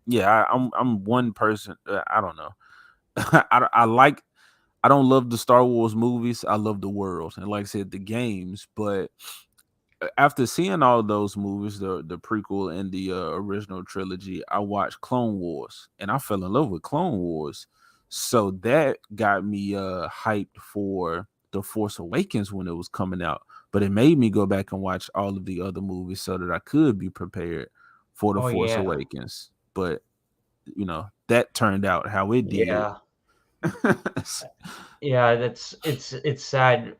Yeah, I'm one person. I don't know. I don't love the Star Wars movies. I love the world, and like I said, the games. But after seeing all those movies, the prequel and the original trilogy, I watched Clone Wars, and I fell in love with Clone Wars. So that got me hyped for The Force Awakens when it was coming out. But it made me go back and watch all of the other movies so that I could be prepared for The Oh Force yeah, Awakens. But that turned out how it did. yeah. Yeah, it's sad,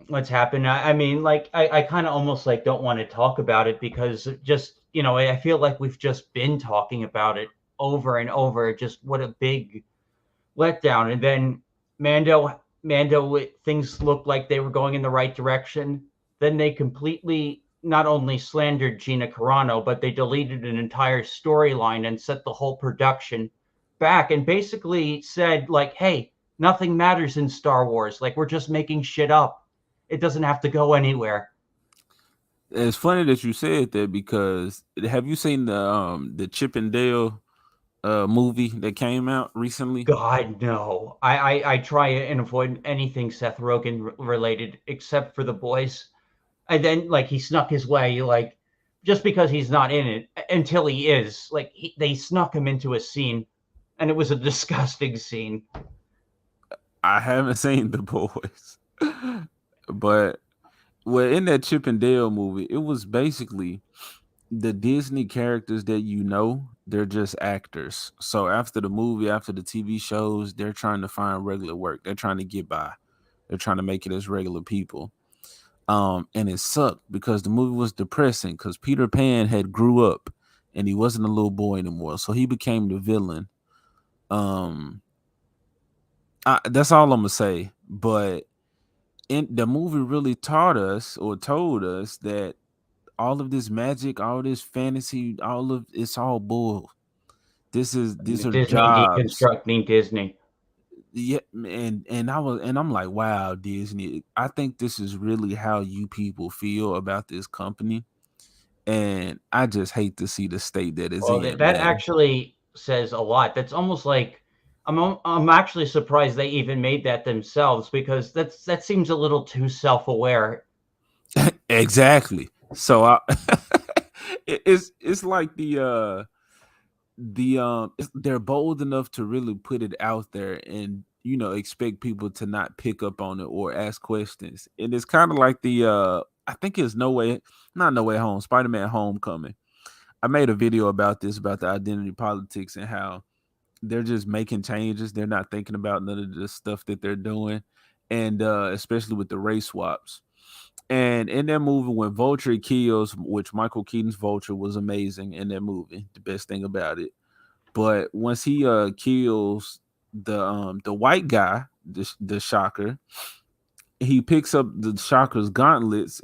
what's happened. I mean, like I kind of almost like don't want to talk about it because just, I feel like we've just been talking about it over and over. Just what a big letdown. And then things looked like they were going in the right direction. Then they completely not only slandered Gina Carano, but they deleted an entire storyline and set the whole production back and basically said like, "Hey, nothing matters in Star Wars. Like we're just making shit up. It doesn't have to go anywhere." It's funny that you said that because have you seen the Chip and Dale movie that came out recently? God, no. I try and avoid anything Seth Rogen related except for The Boys. And then like he snuck his way, like just because he's not in it until he is. Like they snuck him into a scene, and it was a disgusting scene. I haven't seen The Boys. But well, in that Chip and Dale movie, it was basically the Disney characters that they're just actors. So after the movie, after the TV shows, they're trying to find regular work. They're trying to get by. They're trying to make it as regular people. And it sucked because the movie was depressing because Peter Pan had grew up and he wasn't a little boy anymore. So he became the villain. Um, that's all I'm gonna say. But the movie really taught us or told us that all of this magic, all this fantasy, all of it's all bull. These are Disney jobs. deconstructing Disney. Yeah, I'm like, wow, Disney. I think this is really how you people feel about this company. And I just hate to see the state that it's Well, in, that man. actually says a lot. That's almost like I'm actually surprised they even made that themselves because that seems a little too self-aware. Exactly. So it's like they're bold enough to really put it out there and expect people to not pick up on it or ask questions. And it's kind of like I think it's not No Way Home, Spider-Man Homecoming. I made a video about this, about the identity politics and how they're just making changes. They're not thinking about none of the stuff that they're doing, and especially with the race swaps. And in that movie, when Vulture kills, which Michael Keaton's Vulture was amazing in that movie, the best thing about it. But once he kills the white guy, the Shocker, he picks up the Shocker's gauntlets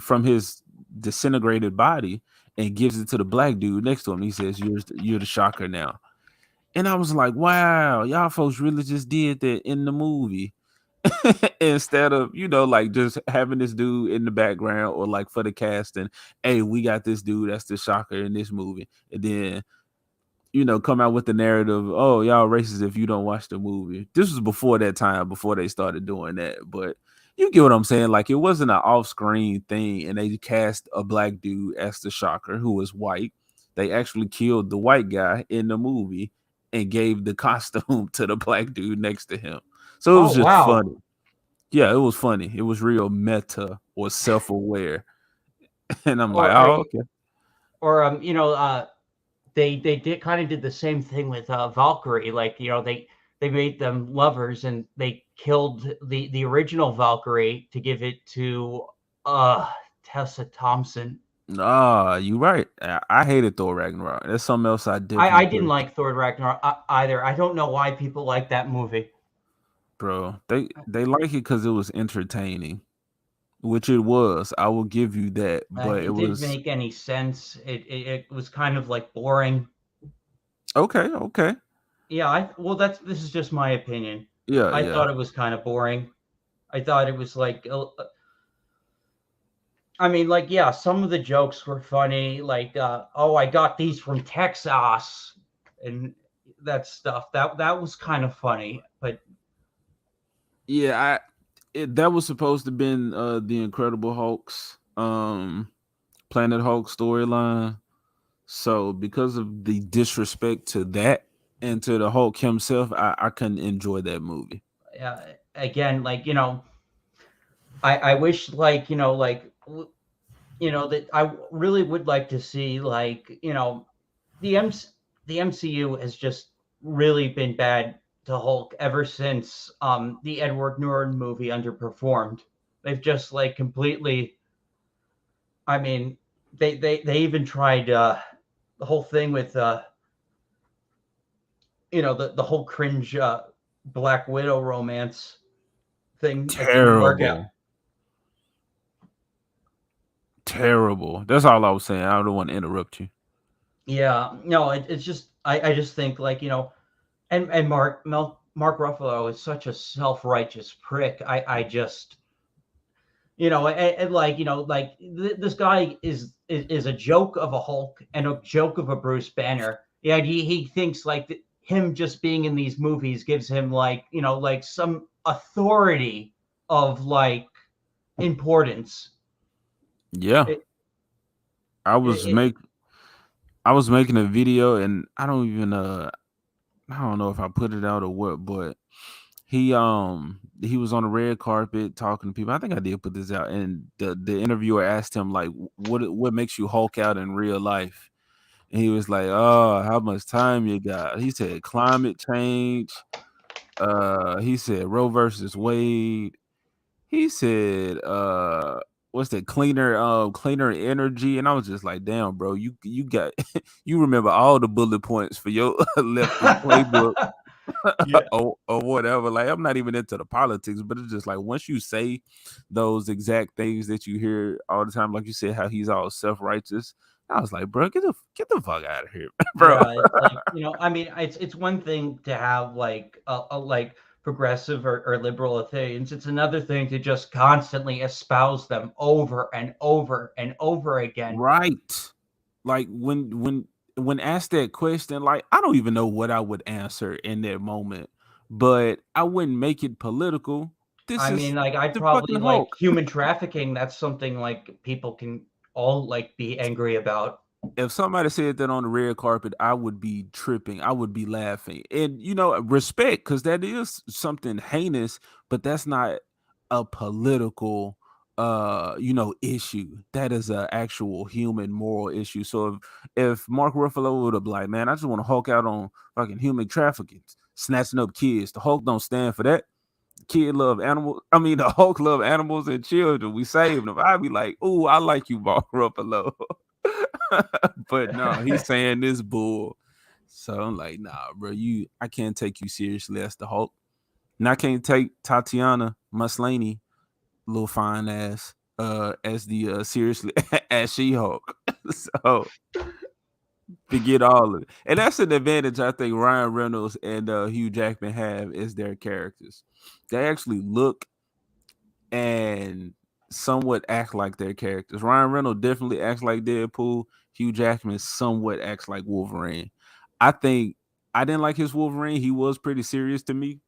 from his disintegrated body and gives it to the black dude next to him. He says, "You're the Shocker now." And I was like, "Wow, y'all folks really just did that in the movie." Instead of, like just having this dude in the background, or like for the casting, hey, we got this dude that's the Shocker in this movie, and then come out with the narrative, oh, y'all racist if you don't watch the movie. This was before that time, before they started doing that. But you get what I'm saying? Like, it wasn't an off-screen thing, and they cast a black dude as the Shocker who was white. They actually killed the white guy in the movie and gave the costume to the black dude next to him. So it was just funny. Yeah, it was funny. It was real meta or self-aware. And I'm like, oh, okay. Or they did the same thing with Valkyrie. Like, they made them lovers, and they killed the original Valkyrie to give it to Tessa Thompson. You're right. I hated Thor Ragnarok. That's something else I did. I didn't like Thor Ragnarok either. I don't know why people like that movie. Bro, they like it because it was entertaining, which it was. I will give you that. But it didn't make any sense. It was kind of like boring. Okay. Yeah, this is just my opinion. Yeah, I thought it was kind of boring. I thought it was like, some of the jokes were funny. Like, oh, I got these from Texas, and that stuff. That was kind of funny, but. Yeah, that was supposed to have been the Incredible Hulk's Planet Hulk storyline. So because of the disrespect to that and to the Hulk himself, I couldn't enjoy that movie. Yeah, again, I wish, that I really would like to see, the MCU has just really been bad to Hulk ever since the Edward Norton movie underperformed. They've just completely. I mean, they even tried the whole thing with the whole cringe Black Widow romance thing. Terrible. That's all I was saying. I don't want to interrupt you. Yeah, no, it's just I just think and Mark Ruffalo is such a self-righteous prick. I just this guy is a joke of a Hulk and a joke of a Bruce Banner. Yeah, he thinks him just being in these movies gives him some authority of importance. Yeah. I was making a video, and I don't know if I put it out or what, but he was on the red carpet talking to people. I think I did put this out, and the interviewer asked him what makes you Hulk out in real life, and he was like, "Oh, how much time you got?" He said climate change. He said Roe versus Wade. He said what's that, cleaner energy. And I was just like, damn, bro, you got you remember all the bullet points for your left playbook. Yeah. or whatever. Like, I'm not even into the politics, but it's just like once you say those exact things that you hear all the time, like you said, how he's all self-righteous, I was like, bro, get the fuck out of here, bro. Yeah, it's one thing to have a progressive or liberal opinions. It's another thing to just constantly espouse them over and over and over again. Right. Like when asked that question, I don't even know what I would answer in that moment, but I wouldn't make it political. I'd probably human trafficking. That's something people can all be angry about. If somebody said that on the red carpet, I would be tripping. I would be laughing. And respect, because that is something heinous, but that's not a political issue. That is an actual human moral issue. So if Mark Ruffalo would have been like, man, I just want to Hulk out on fucking human trafficking, snatching up kids. The Hulk don't stand for that. Kid love animals. I mean, the Hulk love animals and children. We saved them. I'd be like, "Ooh, I like you, Mark Ruffalo." But no, he's saying this bull. So I'm like, nah, bro, I can't take you seriously as the Hulk. And I can't take Tatiana Maslany, little fine ass, as the seriously as She-Hulk. So forget all of it. And that's an advantage I think Ryan Reynolds and Hugh Jackman have is their characters. They actually look and somewhat act like their characters. Ryan Reynolds definitely acts like Deadpool. Hugh Jackman somewhat acts like Wolverine. I think I didn't like his Wolverine. He was pretty serious to me.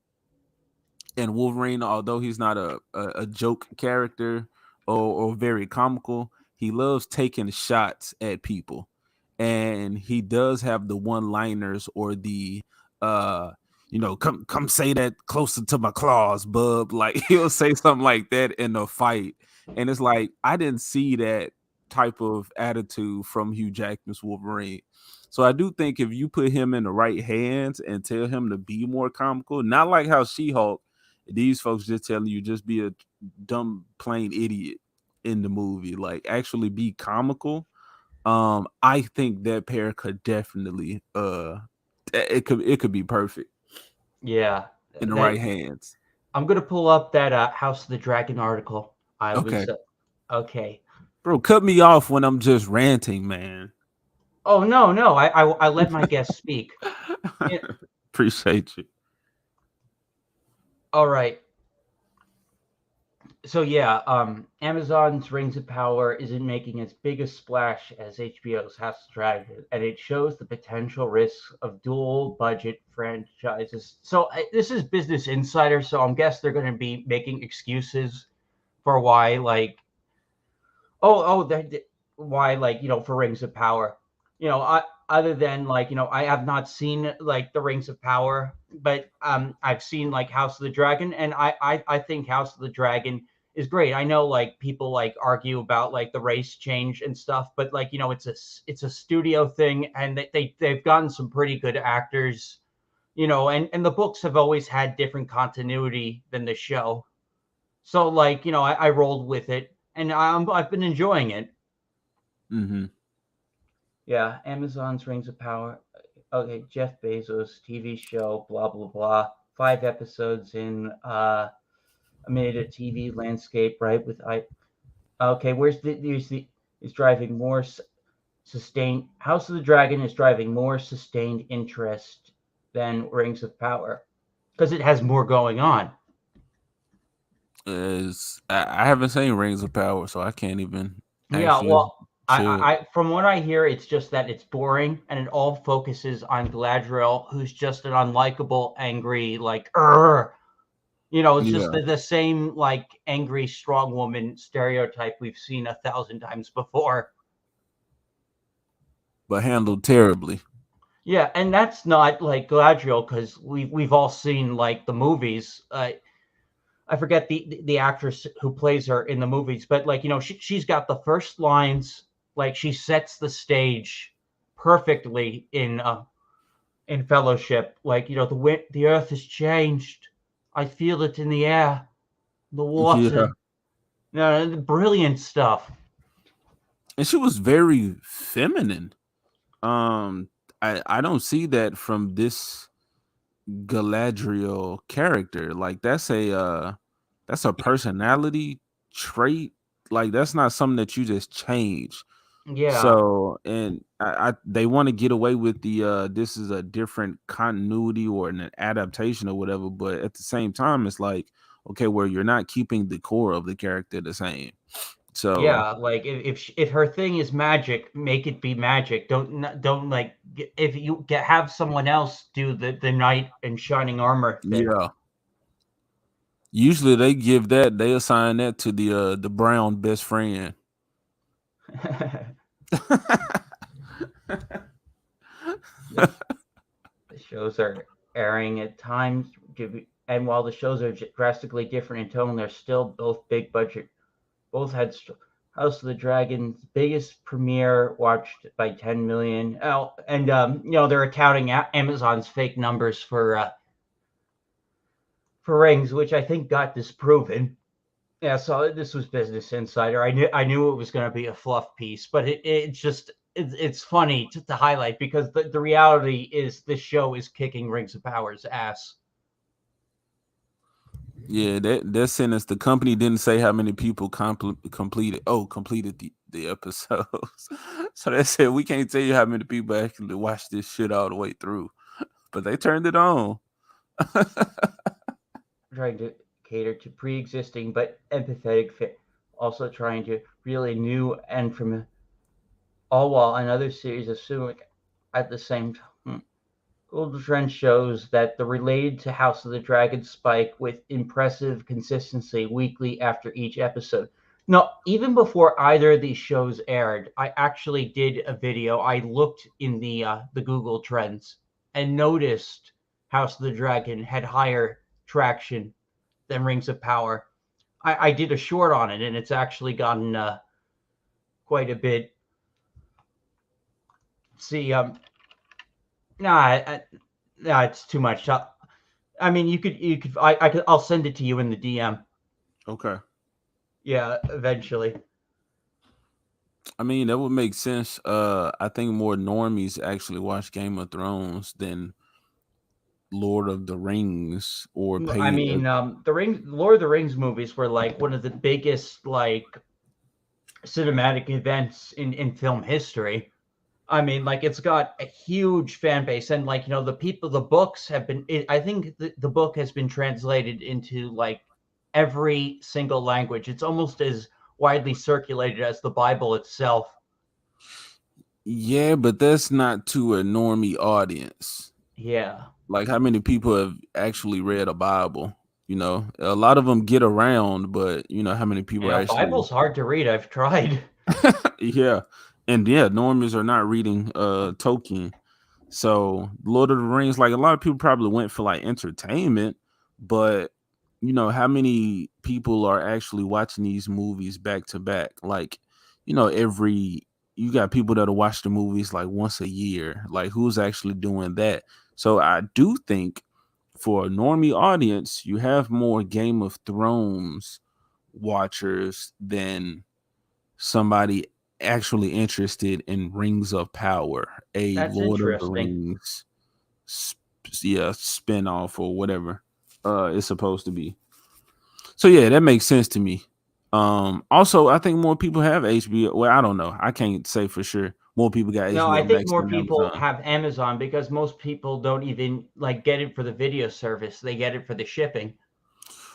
And Wolverine, although he's not a joke character or very comical, he loves taking shots at people. And he does have the one-liners or the come say that closer to my claws, bub. Like he'll say something like that in a fight. And it's like I didn't see that type of attitude from Hugh Jackman's Wolverine. So I do think if you put him in the right hands and tell him to be more comical, not like how She-Hulk, these folks just telling you just be a dumb plain idiot in the movie, like actually be comical. I think that pair could definitely it could be perfect. Yeah, in the right hands. I'm gonna pull up that House of the Dragon article. Okay. Okay. Bro, cut me off when I'm just ranting, man. Oh no, I let my guest speak. Yeah. Appreciate you. All right. So yeah, Amazon's Rings of Power isn't making as big a splash as HBO's House of Dragon, and it shows the potential risks of dual budget franchises. So this is Business Insider, so I'm guess they're going to be making excuses for why, like, why, like, for Rings of Power. Other than, like, I have not seen like the Rings of Power, but I've seen like House of the Dragon, and I think House of the Dragon is great. I know like people like argue about like the race change and stuff, but like it's a studio thing, and they've gotten some pretty good actors, and the books have always had different continuity than the show. So like, I rolled with it, and I've been enjoying it. Mm-hmm. Yeah, Amazon's Rings of Power. Okay, Jeff Bezos TV show, blah blah blah. 5 episodes in a minute of TV landscape, right? Okay, is driving more sustained. House of the Dragon is driving more sustained interest than Rings of Power because it has more going on. I haven't seen Rings of Power, so I can't even. Yeah, well, I from what I hear, it's just that it's boring, and it all focuses on Galadriel, who's just an unlikable, angry, like, it's just the same like angry strong woman stereotype we've seen 1,000 times before. But handled terribly. Yeah, and that's not like Galadriel, because we've all seen like the movies. I forget the actress who plays her in the movies, but like, she's got the first lines, like she sets the stage perfectly in Fellowship. Like, the earth has changed. I feel it in the air, the water. Yeah. Brilliant stuff. And she was very feminine. I don't see that from this Galadriel character. Like that's a personality trait. Like that's not something that you just change. Yeah. So, and they want to get away with the this is a different continuity or an adaptation or whatever, but at the same time it's like, okay, where you're not keeping the core of the character the same. So yeah, like if her thing is magic, make it be magic. Don't like, if you have someone else do the knight in shining armor thing. Yeah. Usually they assign that to the brown best friend. The shows are airing at times, and while the shows are drastically different in tone, they're still both big budget Both had House of the Dragon's biggest premiere, watched by 10 million. Oh, and they're touting Amazon's fake numbers for Rings, which I think got disproven. Yeah, so this was Business Insider. I knew it was going to be a fluff piece, but it's funny to highlight because the reality is this show is kicking Rings of Power's ass. Yeah, that sentence. The company didn't say how many people completed the episodes. So they said we can't tell you how many people actually watched this shit all the way through, but they turned it on. Trying to cater to pre-existing but empathetic fit, also trying to really new and from all while another series assuming at the same time. Golden Trend shows that the related to House of the Dragon spike with impressive consistency weekly after each episode. No, even before either of these shows aired, I actually did a video. I looked in the Google Trends and noticed House of the Dragon had higher traction than Rings of Power. I did a short on it, and it's actually gotten quite a bit. See, nah, it's too much. I mean, you could. I'll send it to you in the DM. Okay. Yeah, eventually. I mean, that would make sense. I think more normies actually watch Game of Thrones than Lord of the Rings or pay. I mean, Lord of the Rings movies were like one of the biggest like cinematic events in film history. I mean, like it's got a huge fan base, and like the books have been. I think the book has been translated into like every single language. It's almost as widely circulated as the Bible itself. Yeah, but that's not to a normie audience. Yeah. Like how many people have actually read a Bible? A lot of them get around, but how many people actually? Bible's hard to read. I've tried. Yeah. And yeah, normies are not reading Tolkien. So Lord of the Rings, like a lot of people probably went for like entertainment, but how many people are actually watching these movies back to back? Like, you got people that'll watch the movies like once a year. Like who's actually doing that? So I do think for a normie audience, you have more Game of Thrones watchers than somebody actually interested in Rings of Power, a That's Lord of the interesting. Rings spin-off or whatever it's supposed to be. So yeah, that makes sense to me. Also I think more people have HBO. Well, I don't know. I can't say for sure. More people got No, HBO I think Max more than people Amazon. have Amazon because most people don't even like get it for the video service. They get it for the shipping.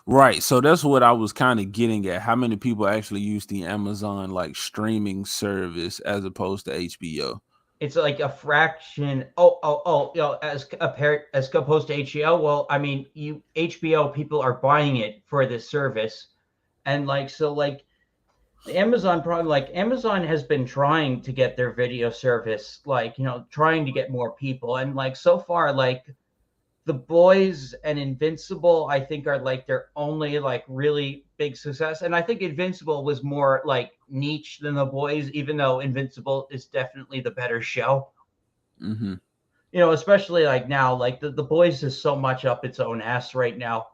Right. So that's what I was kind of getting at. How many people actually use the Amazon like streaming service as opposed to HBO? It's like a fraction. As opposed to HBO. Well, I mean, HBO people are buying it for this service, and Amazon has been trying to get their video service, trying to get more people, and so far, The Boys and Invincible, I think are their only really big success. And I think Invincible was more niche than The Boys, even though Invincible is definitely the better show. Mm-hmm. Especially now, the Boys is so much up its own ass right now.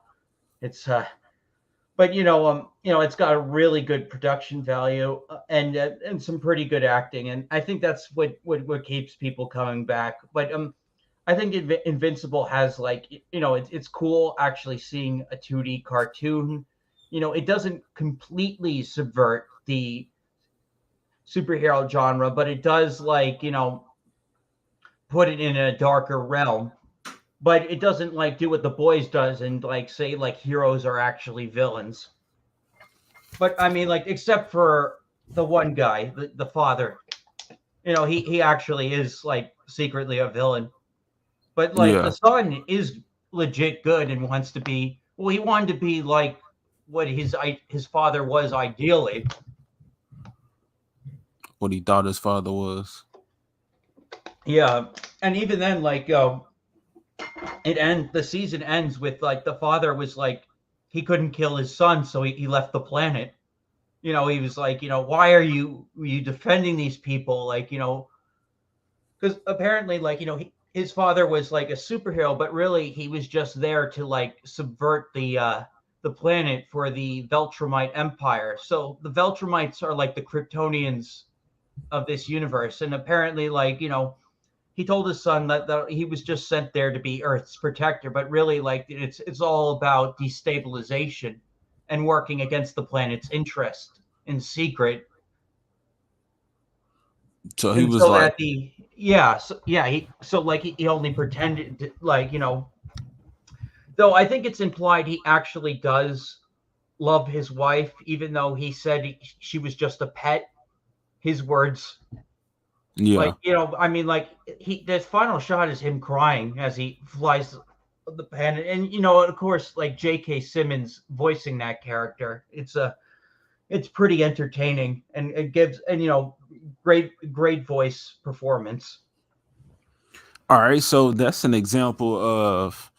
It's but it's got a really good production value and some pretty good acting, and I think that's what keeps people coming back. But I think Invincible has it's cool actually seeing a 2D cartoon. It doesn't completely subvert the superhero genre, but it does put it in a darker realm. But it doesn't do what The Boys does and say heroes are actually villains. But I mean, except for the one guy, the father, he actually is secretly a villain. But Yeah. the son is legit good and wants to be. Well, he wanted to be like what his father was ideally. What he thought his father was. Yeah, and even then, the season ends with the father was he couldn't kill his son, so he left the planet. You know, he was like, you know, why are you defending these people? Like, you know, because apparently, like, you know, his father was like a superhero, but really he was just there to like subvert the planet for the Veltramite Empire. So the Veltramites are like the Kryptonians of this universe, and apparently, like, you know, he told his son that he was just sent there to be Earth's protector, but really, like, it's all about destabilization and working against the planet's interest in secret. So he And was so like, at the yeah, so, yeah, so like he only pretended to, like, you know, though I think it's implied he actually does love his wife, even though he said she was just a pet. His words. yeah. Like, you know, I mean, like, the final shot is him crying as he flies the planet, and you know, of course, like J.K. Simmons voicing that character. It's pretty entertaining, and it gives, and you know, great voice performance. All right, so that's an example of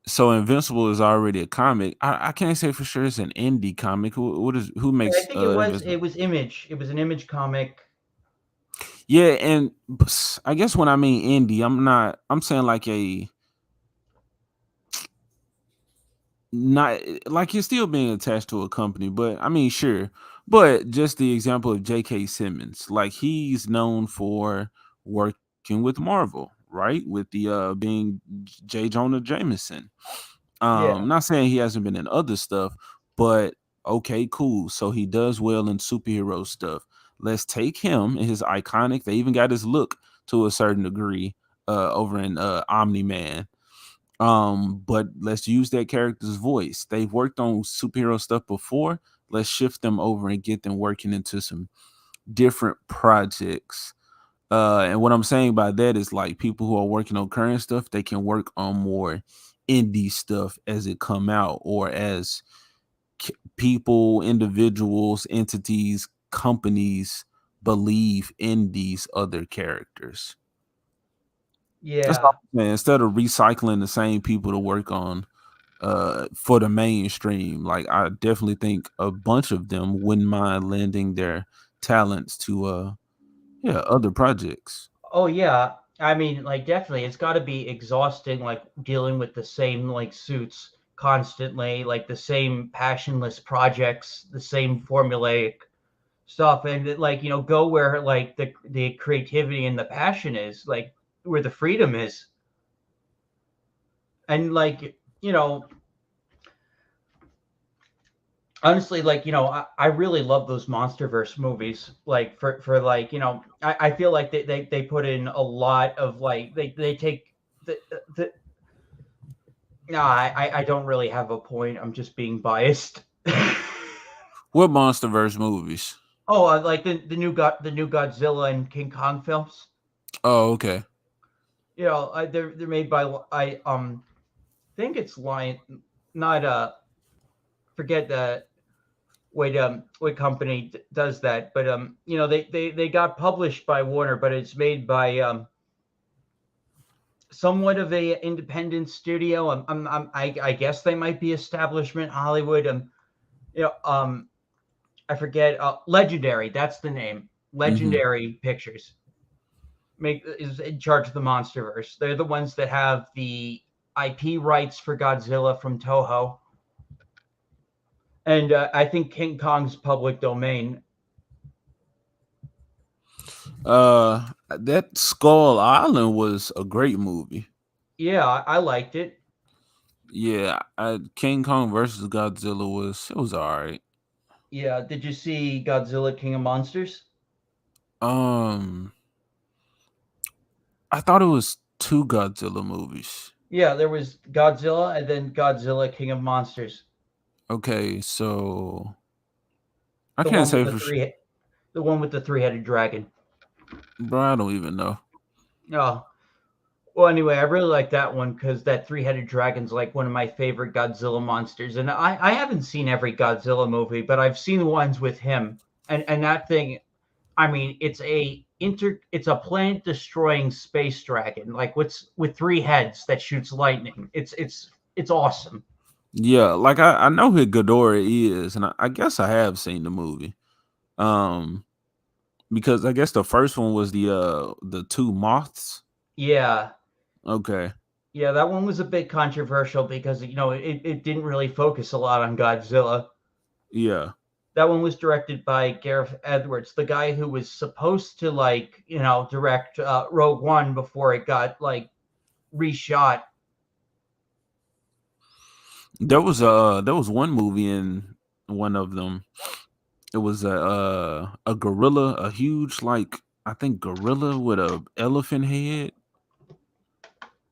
so Invincible is already a comic. I can't say for sure it's an indie comic. Who I makes think Invincible? it was Image. It was an Image comic. Yeah, and I guess when I mean indie, I'm saying like a not like you're still being attached to a company, but I mean sure. But just the example of J.K. Simmons, like he's known for working with Marvel, right? With the being J. Jonah Jameson. Yeah, Not saying he hasn't been in other stuff, but okay, cool. So he does well in superhero stuff. Let's take him and his iconic. They even got his look to a certain degree over in Omni Man. But let's use that character's voice. They've worked on superhero stuff before. Let's shift them over and get them working into some different projects. And what I'm saying by that is like people who are working on current stuff, they can work on more indie stuff as it come out, or as people, individuals, entities, companies believe in these other characters. That's all yeah. I'm saying. Instead of recycling the same people to work on for the mainstream, like I definitely think a bunch of them wouldn't mind lending their talents to yeah, other projects. Oh yeah. I mean, like, definitely, it's got to be exhausting, like dealing with the same like suits constantly, like the same passionless projects, the same formulaic stuff, and like, you know, go where like the creativity and the passion is, like where the freedom is, and like, you know, honestly, like, you know, I really love those MonsterVerse movies. Like for like, you know, I feel like they put in a lot of like they take the no, I don't really have a point. I'm just being biased. What MonsterVerse movies? Oh, like the new Godzilla and King Kong films. Oh, okay. You know, they're made by think it's Lion, not forget the what company does that, but you know, they got published by Warner, but it's made by somewhat of a independent studio. I guess they might be establishment Hollywood. You know, I forget. Legendary, that's the name. Hmm. Legendary Pictures is in charge of the MonsterVerse. They're the ones that have the IP rights for Godzilla from Toho, and I think King Kong's public domain. That Skull Island was a great movie. Yeah, I liked it. Yeah, King Kong versus Godzilla was all right. Yeah, did you see Godzilla King of Monsters? Um, I thought it was two Godzilla movies. Yeah, there was Godzilla and then Godzilla King of Monsters. Okay, so I The can't one with say the for sure, the one with the three-headed dragon. bro. I don't even know. Oh, well, anyway, I really like that one because that three-headed dragon's like one of my favorite Godzilla monsters. And I haven't seen every Godzilla movie, but I've seen the ones with him. And that thing, I mean, it's a planet destroying space dragon, like with three heads that shoots lightning. It's awesome. Yeah, like I know who Ghidorah is, and I guess I have seen the movie. Um, because I guess the first one was the two moths. Yeah. Okay. Yeah, that one was a bit controversial because it didn't really focus a lot on Godzilla. Yeah. That one was directed by Gareth Edwards, the guy who was supposed to direct Rogue One before it got reshot. There was one movie in one of them. It was a gorilla, a huge I think gorilla with a elephant head,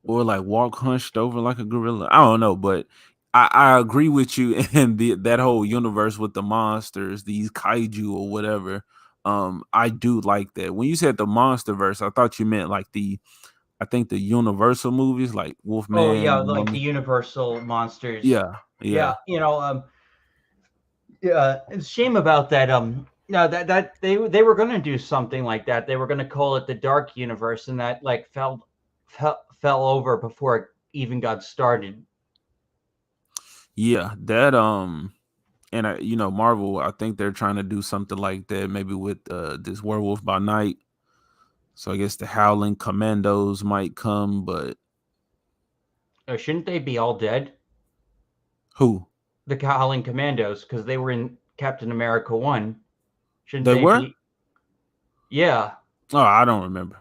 or walk hunched over like a gorilla. I don't know, but I agree with you in that whole universe with the monsters, these kaiju or whatever. I do like that. When you said the monster verse, I thought you meant I think the Universal movies like Oh yeah, Wolfman, like the Mummy. Universal monsters. Yeah, Yeah, yeah. Yeah, it's a shame about that. No, that they were going to do something like that. They were going to call it the Dark Universe, and that fell over before it even got started. Yeah, that and Marvel, I think they're trying to do something like that maybe with this Werewolf by Night. So I guess the Howling Commandos might come, but Shouldn't they be all dead? who? The Howling Commandos, because they were in Captain America 1. Shouldn't They they were? be? Yeah. Oh, I don't remember.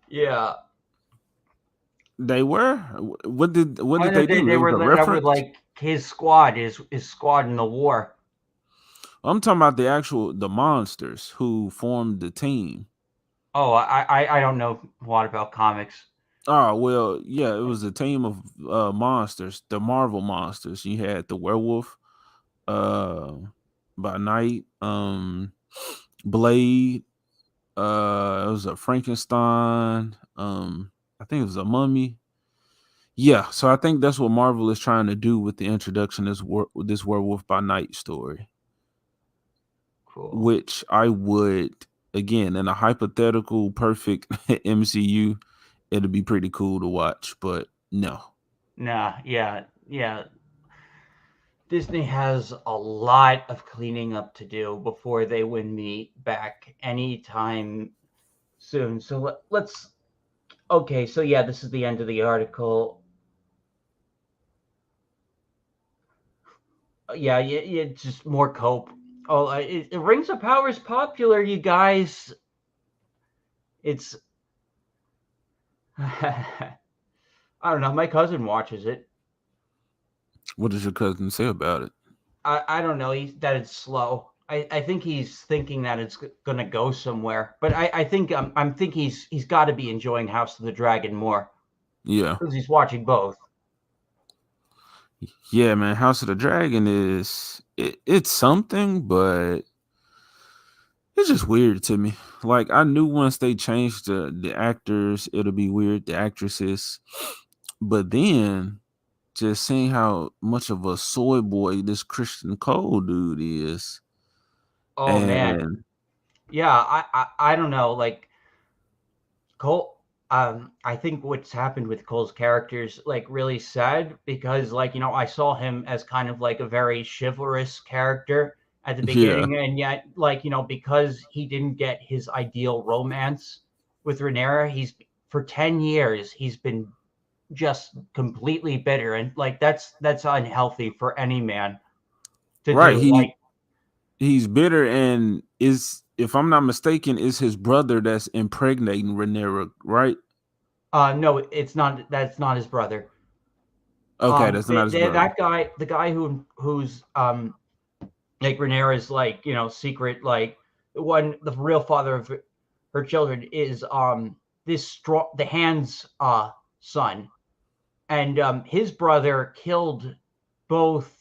Yeah. They were? What did I know they do? they It was were a that were reference? like his squad in the war. I'm talking about the monsters who formed the team. Oh, I don't know a lot about comics. Oh, well, yeah, it was a team of monsters, the Marvel monsters. You had the werewolf uh by night, Blade, it was a Frankenstein, I think it was a mummy. Yeah, so I think that's what Marvel is trying to do with the introduction of this Werewolf by Night story, Cool. which I would, again, in a hypothetical perfect MCU, it'd be pretty cool to watch, but no. Nah, yeah. Disney has a lot of cleaning up to do before they win me back anytime soon. So let's. Okay, so yeah, this is the end of the article. Yeah, it's just more cope. Oh, Rings of Power is popular, you guys. It's. I don't know. My cousin watches it. What does your cousin say about it? I don't know. That it's slow. I think he's thinking that it's gonna go somewhere. But I think I'm think he's got to be enjoying House of the Dragon more Yeah. because he's watching both. Yeah, man, House of the Dragon it's something, but it's just weird to me. Like I knew once they changed the actors, it'll be weird, the actresses. But then just seeing how much of a soy boy this Christian Cole dude is. Oh man, And yeah. I don't know. Like Cole. I think what's happened with Cole's character is really sad because I saw him as kind of like a very chivalrous character at the yeah, beginning, and yet because he didn't get his ideal romance with Rhaenyra, he's for 10 years he's been just completely bitter, and that's unhealthy for any man to right. do. He's bitter, and is, if I'm not mistaken, is his brother that's impregnating Rhaenyra, right? No, it's not. That's not his brother. Okay, that's not his brother. That guy, the guy who's Rhaenyra's secret the real father of her children is the Hand's son, and his brother killed both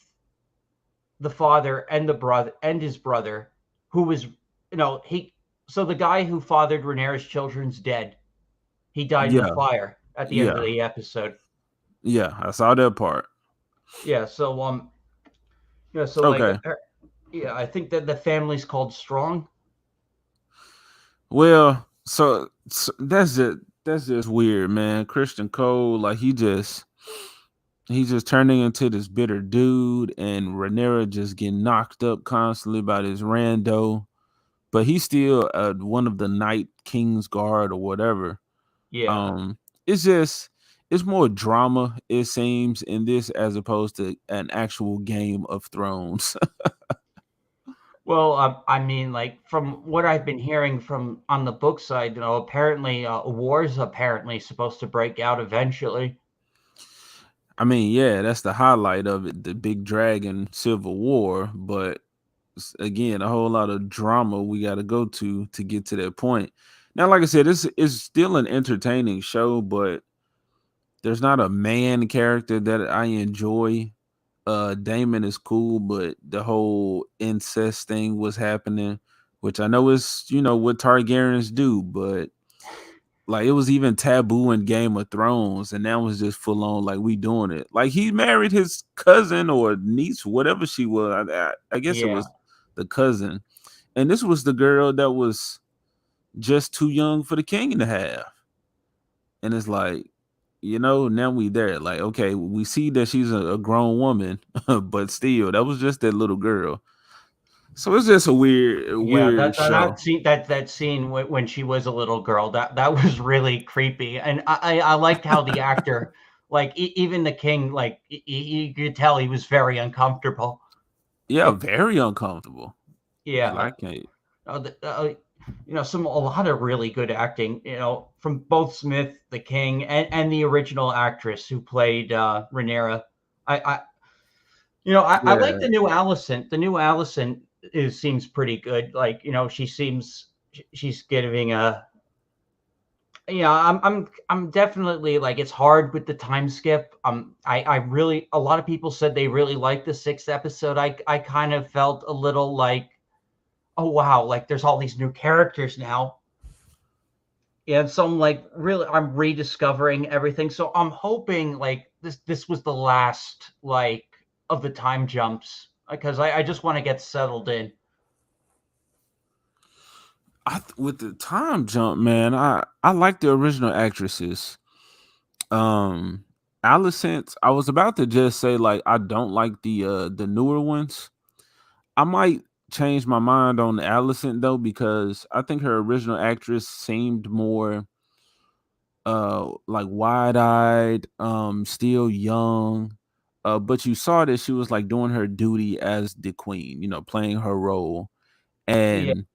the father and the brother and his brother, who was he. So the guy who fathered Rhaenyra's children's dead. He died in a Yeah, fire at the end of yeah, the episode. yeah. I saw that part. Yeah. So Okay. yeah, I think that the family's called Strong. Well, so that's just weird, man. Christian Cole, like he just, he's just turning into this bitter dude, and Rhaenyra just getting knocked up constantly by this rando. But he's still one of the Night King's Guard or whatever. Yeah. It's just it's more drama, it seems, in this as opposed to an actual Game of Thrones. Well, I mean, like from what I've been hearing from on the book side, apparently war's apparently supposed to break out eventually. I mean, yeah, that's the highlight of it, the big dragon civil war. But again, a whole lot of drama we got to go to get to that point. Now, like I said, this is still an entertaining show, but there's not a man character that I enjoy. Damon is cool, but the whole incest thing was happening, which I know is what Targaryens do, but like it was even taboo in Game of Thrones, and that was just full on like we doing it. Like he married his cousin or niece, whatever she was. I guess it Yeah. was the cousin, and this was the girl that was just too young for the king to have. And it's like, now we there. Like, okay, we see that she's a grown woman, but still, that was just that little girl. So it's just a Yeah, weird show. that scene when she was a little girl, that was really creepy, and I liked how the actor, like even the king, like you could tell he was very uncomfortable. Yeah, very uncomfortable. Yeah, Like, I can't. a lot of really good acting, from both Smith, the king, and the original actress who played Rhaenyra. I I like Yeah, the new Allison. The new Allison seems pretty good. Like, she's giving a. I'm definitely like it's hard with the time skip. I really a lot of people said they really liked the sixth episode. I kind of felt a little like, oh wow, like there's all these new characters now. Yeah, so I'm rediscovering everything. So I'm hoping like this was the last like of the time jumps because I just want to get settled in. with the time jump, man, I like the original actresses. Um, Alicent, I was about to just say like I don't like the newer ones. I might change my mind on Alicent though because I think her original actress seemed more like wide-eyed, still young. But you saw that she was like doing her duty as the queen, playing her role. Yeah, And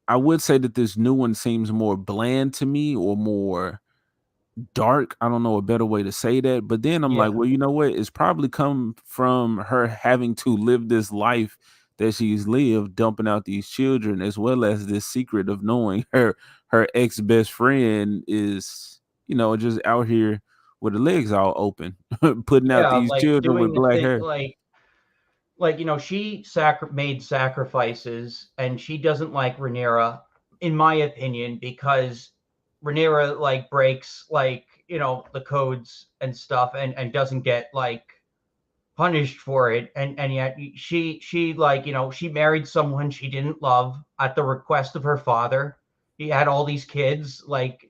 I would say that this new one seems more bland to me or more dark. I don't know a better way to say that. But then I'm like, yeah, well, you know what? It's probably come from her having to live this life that she's lived, dumping out these children, as well as this secret of knowing her ex best friend is, just out here with the legs all open, putting out yeah. these Like children doing with the black thing, hair. she made sacrifices, and she doesn't like Rhaenyra, in my opinion, because Rhaenyra like breaks the codes and stuff, and doesn't get like punished for it, and yet she she married someone she didn't love at the request of her father. He had all these kids, like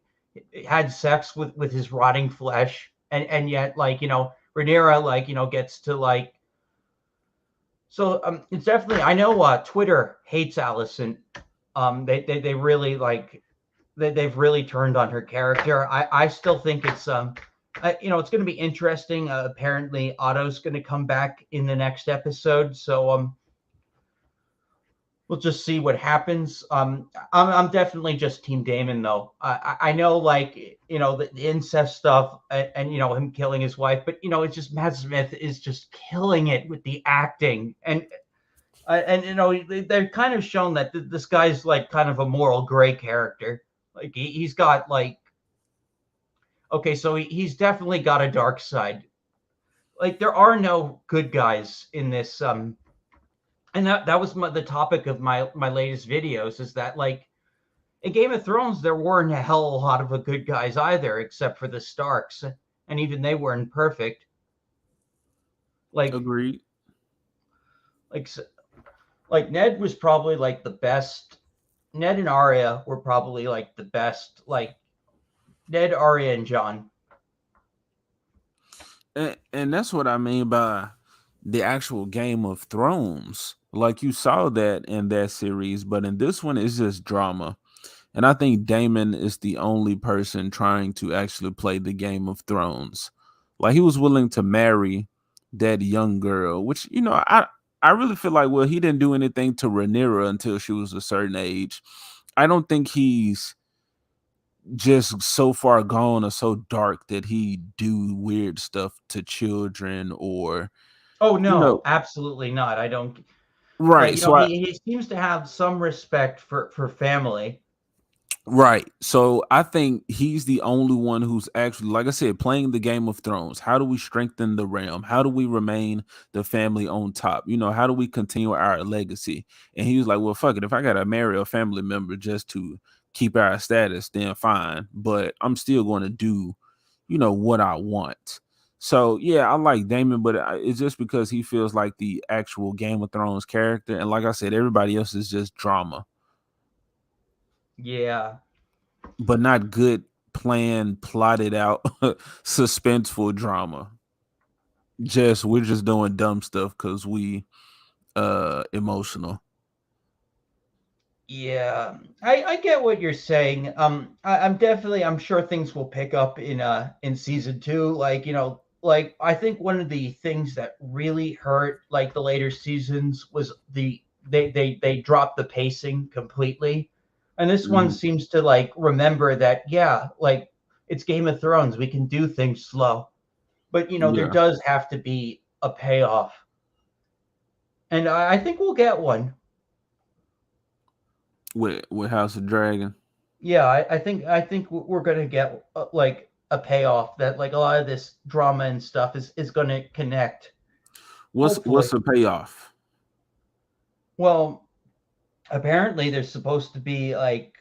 had sex with his rotting flesh, and yet Rhaenyra gets to it's definitely, I know Twitter hates Allison. They really they've really turned on her character. I still think it's it's going to be interesting. Apparently, Otto's going to come back in the next episode, so we'll just see what happens. I'm definitely just Team Damon though. I know the incest stuff and him killing his wife, but it's just Matt Smith is just killing it with the acting and they're kind of shown that this guy's like kind of a moral gray character. Like he's got like okay, so he's definitely got a dark side. Like there are no good guys in this and that was the topic of my latest videos is that like in Game of Thrones there weren't a hell of a lot of good guys either except for the Starks, and even they weren't perfect. Like Agreed. like like Ned was probably like the best. Ned and Arya were probably like the best, like Ned, Arya, and John. And that's what I mean by the actual Game of Thrones. Like you saw that in that series, but in this one, it's just drama. And I think Damon is the only person trying to actually play the Game of Thrones. Like he was willing to marry that young girl, which I really feel like, well, he didn't do anything to Rhaenyra until she was a certain age. I don't think he's just so far gone or so dark that he do weird stuff to children or Oh you know no, absolutely not. I don't. But right. So I he seems to have some respect for family. Right. So I think he's the only one who's actually, like I said, playing the Game of Thrones. How do we strengthen the realm? How do we remain the family on top? How do we continue our legacy? And he was like, well, fuck it. If I got to marry a family member just to keep our status, then fine. But I'm still going to do, what I want. So yeah, I like Damon, but it's just because he feels like the actual Game of Thrones character. And like I said, everybody else is just drama. Yeah. But not good planned, plotted out, suspenseful drama. We're just doing dumb stuff because we emotional. Yeah, I get what you're saying. I'm sure things will pick up in season two. Like I think one of the things that really hurt like the later seasons was they dropped the pacing completely, and this one Mhm. seems to like remember that yeah, like it's Game of Thrones, we can do things slow, but there Yeah, does have to be a payoff, and I think we'll get one. with House of Dragon. Yeah, I think we're gonna get like a payoff that like a lot of this drama and stuff is gonna connect. What's Hopefully. the payoff? Well, apparently there's supposed to be like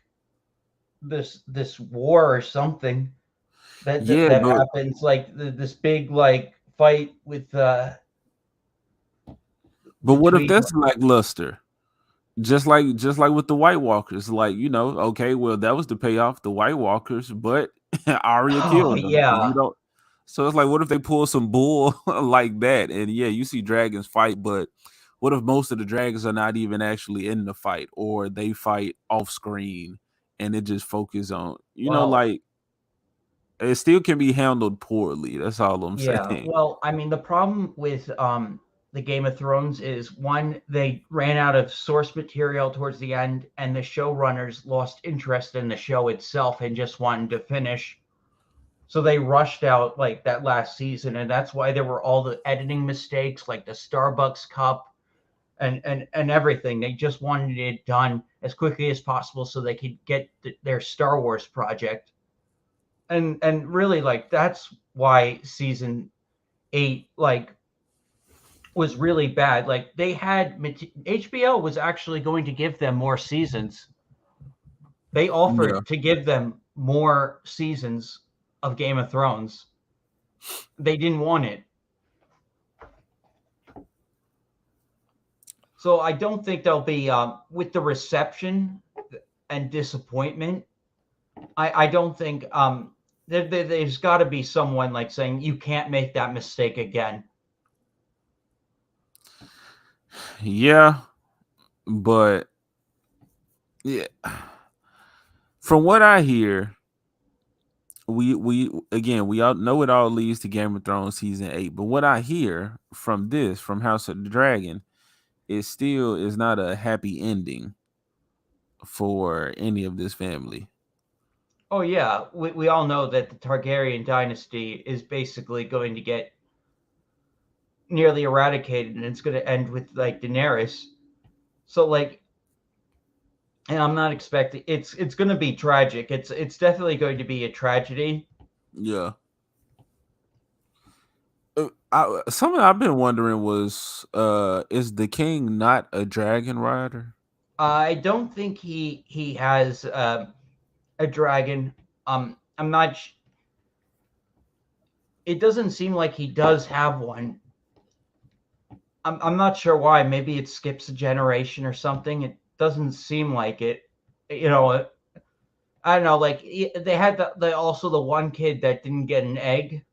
this war or something that that, Yeah, that but happens like this big like fight with what if between. that's lackluster? Just like with the White Walkers, like okay, well that was the payoff, the White Walkers, but Arya Oh killed them, and you yeah. don't. So it's like, what if they pull some bull like that? And yeah, you see dragons fight, but what if most of the dragons are not even actually in the fight, or they fight off screen and it just focus on, Well, like it still can be handled poorly. That's all I'm yeah. saying. Well, I mean, the problem with the Game of Thrones is one, they ran out of source material towards the end, and the showrunners lost interest in the show itself and just wanted to finish. So they rushed out like that last season, and that's why there were all the editing mistakes, like the Starbucks cup and everything. They just wanted it done as quickly as possible so they could get their Star Wars project. And really, like that's why season 8 like was really bad. Like they had HBO was actually going to give them more seasons. They Yeah. offered to give them more seasons of Game of Thrones. They didn't want it. So I don't think they'll be with the reception and disappointment. I don't think there's got to be someone like saying you can't make that mistake again. Yeah, but yeah, from what I hear, we again, we all know it all leads to Game of Thrones season 8, but what I hear from House of the Dragon, it still is not a happy ending for any of this family. Oh yeah, we all know that the Targaryen dynasty is basically going to get nearly eradicated, and it's going to end with like Daenerys. So like, and I'm not expecting it's going to be tragic. It's definitely going to be a tragedy. Yeah. Something I've been wondering was, is the king not a dragon rider? I don't think he has a dragon. I'm not. It doesn't seem like he does have one. I'm not sure why. Maybe it skips a generation or something. It doesn't seem like it. You know, I don't know. Like they had the also the one kid that didn't get an egg.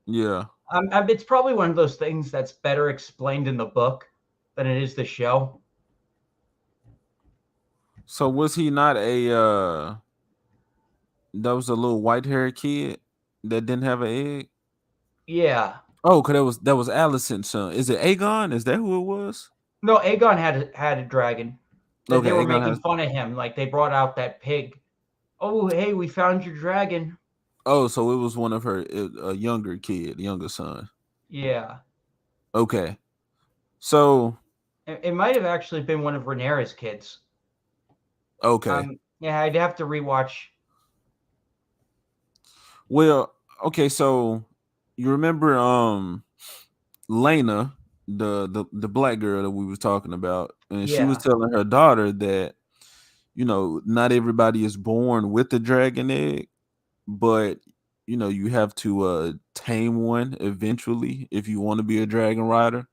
Yeah. It's probably one of those things that's better explained in the book than it is the show. So was he not that was a little white haired kid that didn't have an egg? Yeah. Oh, cause that was Allison's son. Is it Aegon? Is that who it was? No, Aegon had a dragon. That they Okay, were Aegon making has. fun of him. Like they brought out that pig. Oh, hey, we found your dragon. Oh, so it was one of her a younger kid, younger son. Yeah. Okay, so It might have actually been one of Rhaenyra's kids. okay, Yeah, I'd have to rewatch. well, okay, so you remember Lena, the black girl that we was talking about, and she was Yeah. telling her daughter that not everybody is born with the dragon egg, but you have to tame one eventually if you want to be a dragon rider.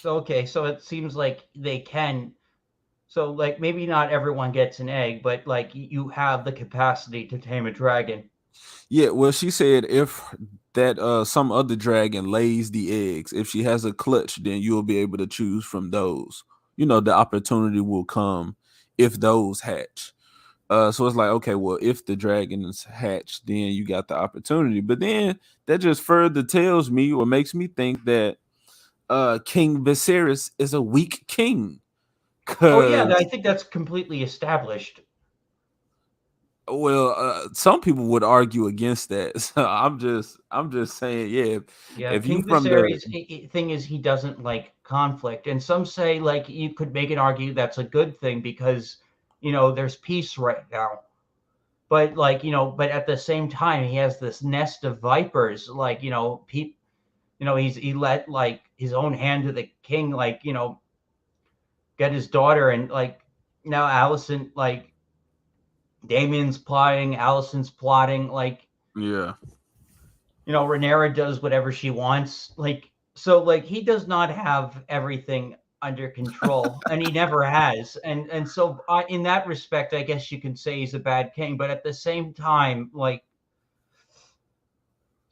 So okay, so it seems like they can. So like maybe not everyone gets an egg, but like you have the capacity to tame a dragon. Yeah, well, she said if that some other dragon lays the eggs, if she has a clutch, then you'll be able to choose from those. The opportunity will come if those hatch. So it's like, okay, well, if the dragons hatch, then you got the opportunity. But then that just further tells me or makes me think that King Viserys is a weak king. Oh yeah, I Cause think that's completely established. well, some people would argue against that. So I'm just saying, yeah, Yeah, if you King from the Viserys thing is he doesn't like conflict, and some say like you could make an argue that's a good thing because there's peace right now. But like but at the same time he has this nest of vipers. Like he let like his own hand to the king. Like get his daughter, and like now Allison, like Damien's plotting, Allison's plotting. Like yeah. Rhaenyra does whatever she wants. Like, so like he does not have everything under control, and he never has. And so in that respect, I guess you can say he's a bad king. But at the same time, like,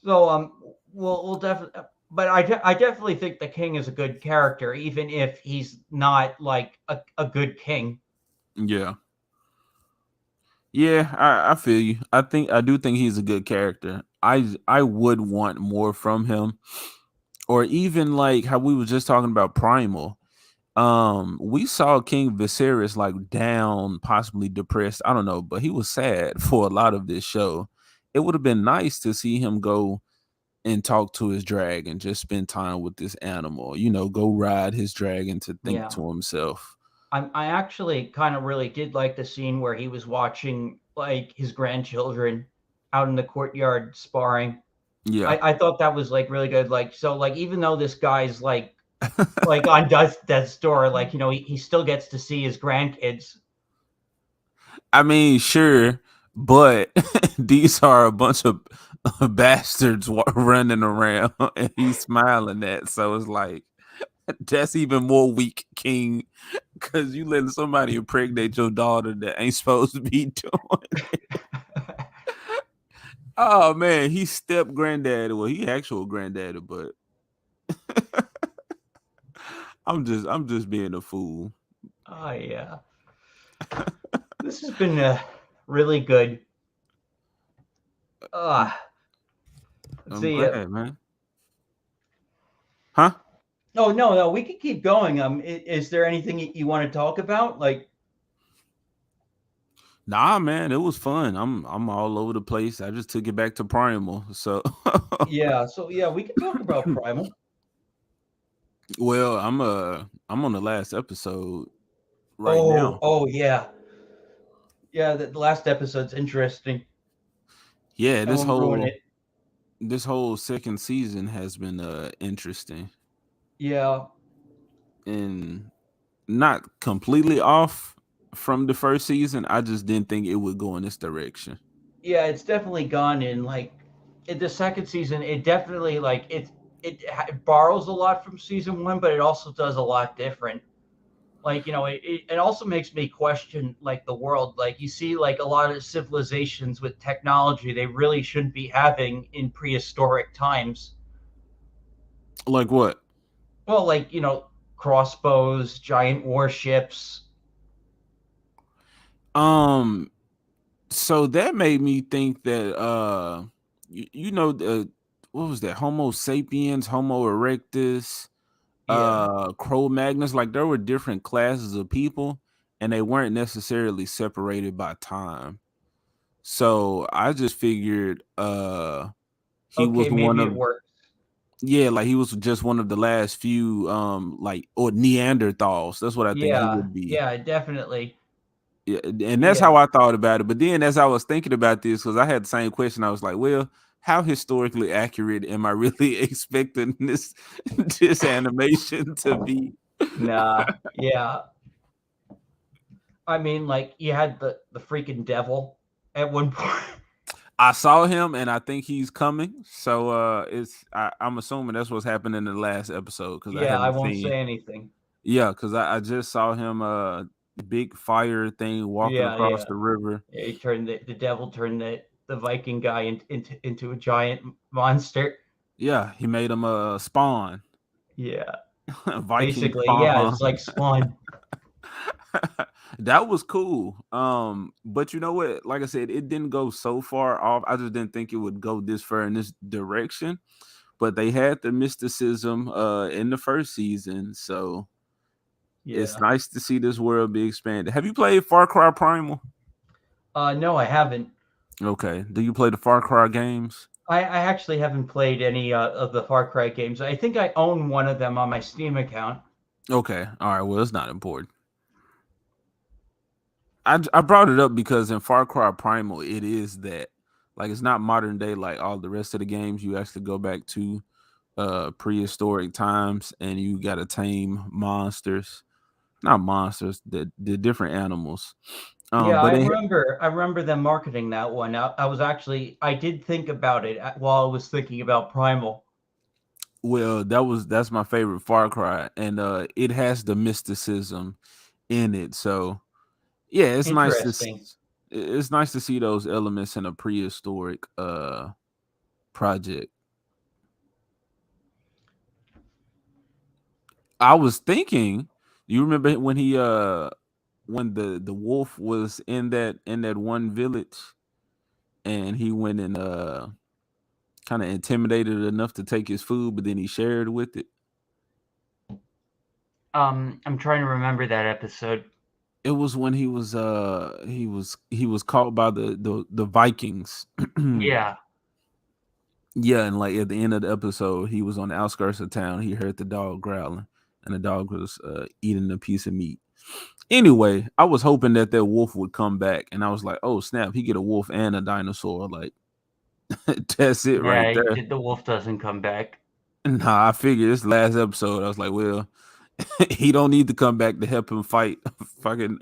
so we'll definitely. But I definitely think the king is a good character, even if he's not like a good king. Yeah. Yeah, I feel you. I do think he's a good character. I would want more from him. Or even like how we were just talking about Primal. We saw King Viserys like down, possibly depressed. I don't know, but he was sad for a lot of this show. It would have been nice to see him go and talk to his dragon, just spend time with this animal, go ride his dragon to think Yeah. to himself. I actually kind of really did like the scene where he was watching like his grandchildren out in the courtyard sparring. Yeah. I thought that was like really good. Like so like even though this guy's like on death's door, like he still gets to see his grandkids. I mean, sure, but these are a bunch of bastards running around and he's smiling at. So it's like, that's even more weak, King, because you letting somebody impregnate your daughter that ain't supposed to be doing it. Oh man, he step granddaddy. Well, he actual granddaddy, but I'm just being a fool. Oh yeah. This has been really good. Uh let's I'm see. glad, man. Huh? Oh no, we could keep going. Is there anything you want to talk about? Like, Nah, man, it was fun. I'm all over the place. I just took it back to Primal. So yeah. So yeah, we could talk about Primal. well, I'm on the last episode right now. Oh yeah, yeah. The last episode's interesting. Yeah, I won't ruin it. this whole second season has been interesting Yeah, and not completely off from the first season. I just didn't think it would go in this direction. yeah. It's definitely gone in like in the second season. It definitely like it borrows a lot from season one, but it also does a lot different. Like it also makes me question like the world. Like you see like a lot of civilizations with technology they really shouldn't be having in prehistoric times. Like what? Well, like, crossbows, giant warships. So that made me think that what was that? Homo sapiens, Homo erectus, Yeah. Cro-Magnus, like there were different classes of people and they weren't necessarily separated by time. So I just figured he was Okay, one maybe it of works. yeah, like he was just one of the last few like or Neanderthals. That's what I think he Yeah, would be. yeah, definitely. Yeah, and that's Yeah. how I thought about it. But then as I was thinking about this, because I had the same question, I was like, well, how historically accurate am I really expecting this animation to be? Nah. Yeah. I mean, like, you had the freaking devil at one point. I saw him and I think he's coming. So I'm assuming that's what's happening in the last episode because I Yeah, I haven't won't seen. say anything. Yeah, because I just saw him big fire thing walking Yeah, across yeah. the river. Yeah, he turned the devil turned the Viking guy into a giant monster. Yeah, he made him spawn. Yeah. Viking Basically, yeah, it's spawn. like Spawn. That was cool. But you know what? Like I said, it didn't go so far off. I just didn't think it would go this far in this direction. But they had the mysticism in the first season, so it's Yeah. nice to see this world be expanded. Have you played Far Cry Primal? No, I haven't. Okay. Do you play the Far Cry games? I actually haven't played any of the Far Cry games. I think I own one of them on my Steam account. Okay. All right. Well, it's not important. I brought it up because in Far Cry Primal, it is that like it's not modern day like all the rest of the games. You actually go back to prehistoric times and you gotta tame monsters. Not monsters, the different animals. Yeah, But I remember them marketing that one. I did think about it while I was thinking about Primal. well, that's my favorite Far Cry, and it has the mysticism in it. So yeah, Interesting. it's nice to see those elements in a prehistoric project. I was thinking, you remember when he when the wolf was in that one village and he went and kind of intimidated enough to take his food, but then he shared with it. I'm trying to remember that episode. It was when he was caught by the Vikings. Yeah. Yeah, and like at the end of the episode, he was on the outskirts of town. He heard the dog growling, and the dog was eating a piece of meat. Anyway, I was hoping that wolf would come back, and I was like, "Oh snap! He get a wolf and a dinosaur. Like that's it right Yeah, there." the wolf doesn't come back. Nah, I figured this last episode. I was like, "Well, he don't need to come back to help him fight fucking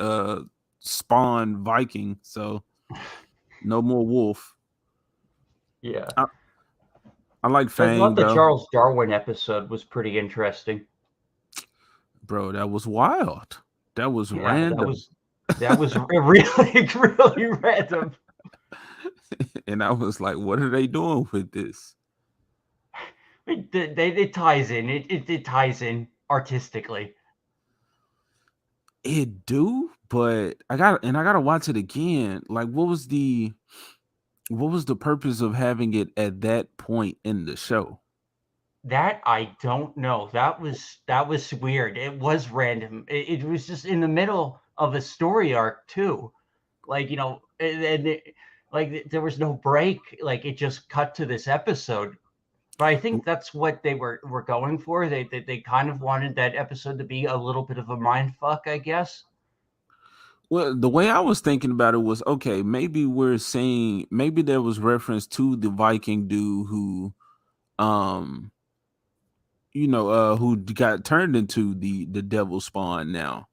spawn Viking. So no more wolf." Yeah. I like I thought Fang the though, Charles Darwin episode was pretty interesting. bro. That was wild. That was Yeah, random. that was really really random. And I was like, what are they doing with this? It ties in. It ties in artistically. It do, but I gotta watch it again. Like, what was the purpose of having it at that point in the show? That I don't know. That was weird. It was random. It was just in the middle of a story arc too. Like, like there was no break. Like it just cut to this episode. But I think that's what they were going for. They kind of wanted that episode to be a little bit of a mind fuck, I guess. Well, the way I was thinking about it was okay, maybe we're saying maybe there was reference to the Viking dude who um who got turned into the devil spawn now.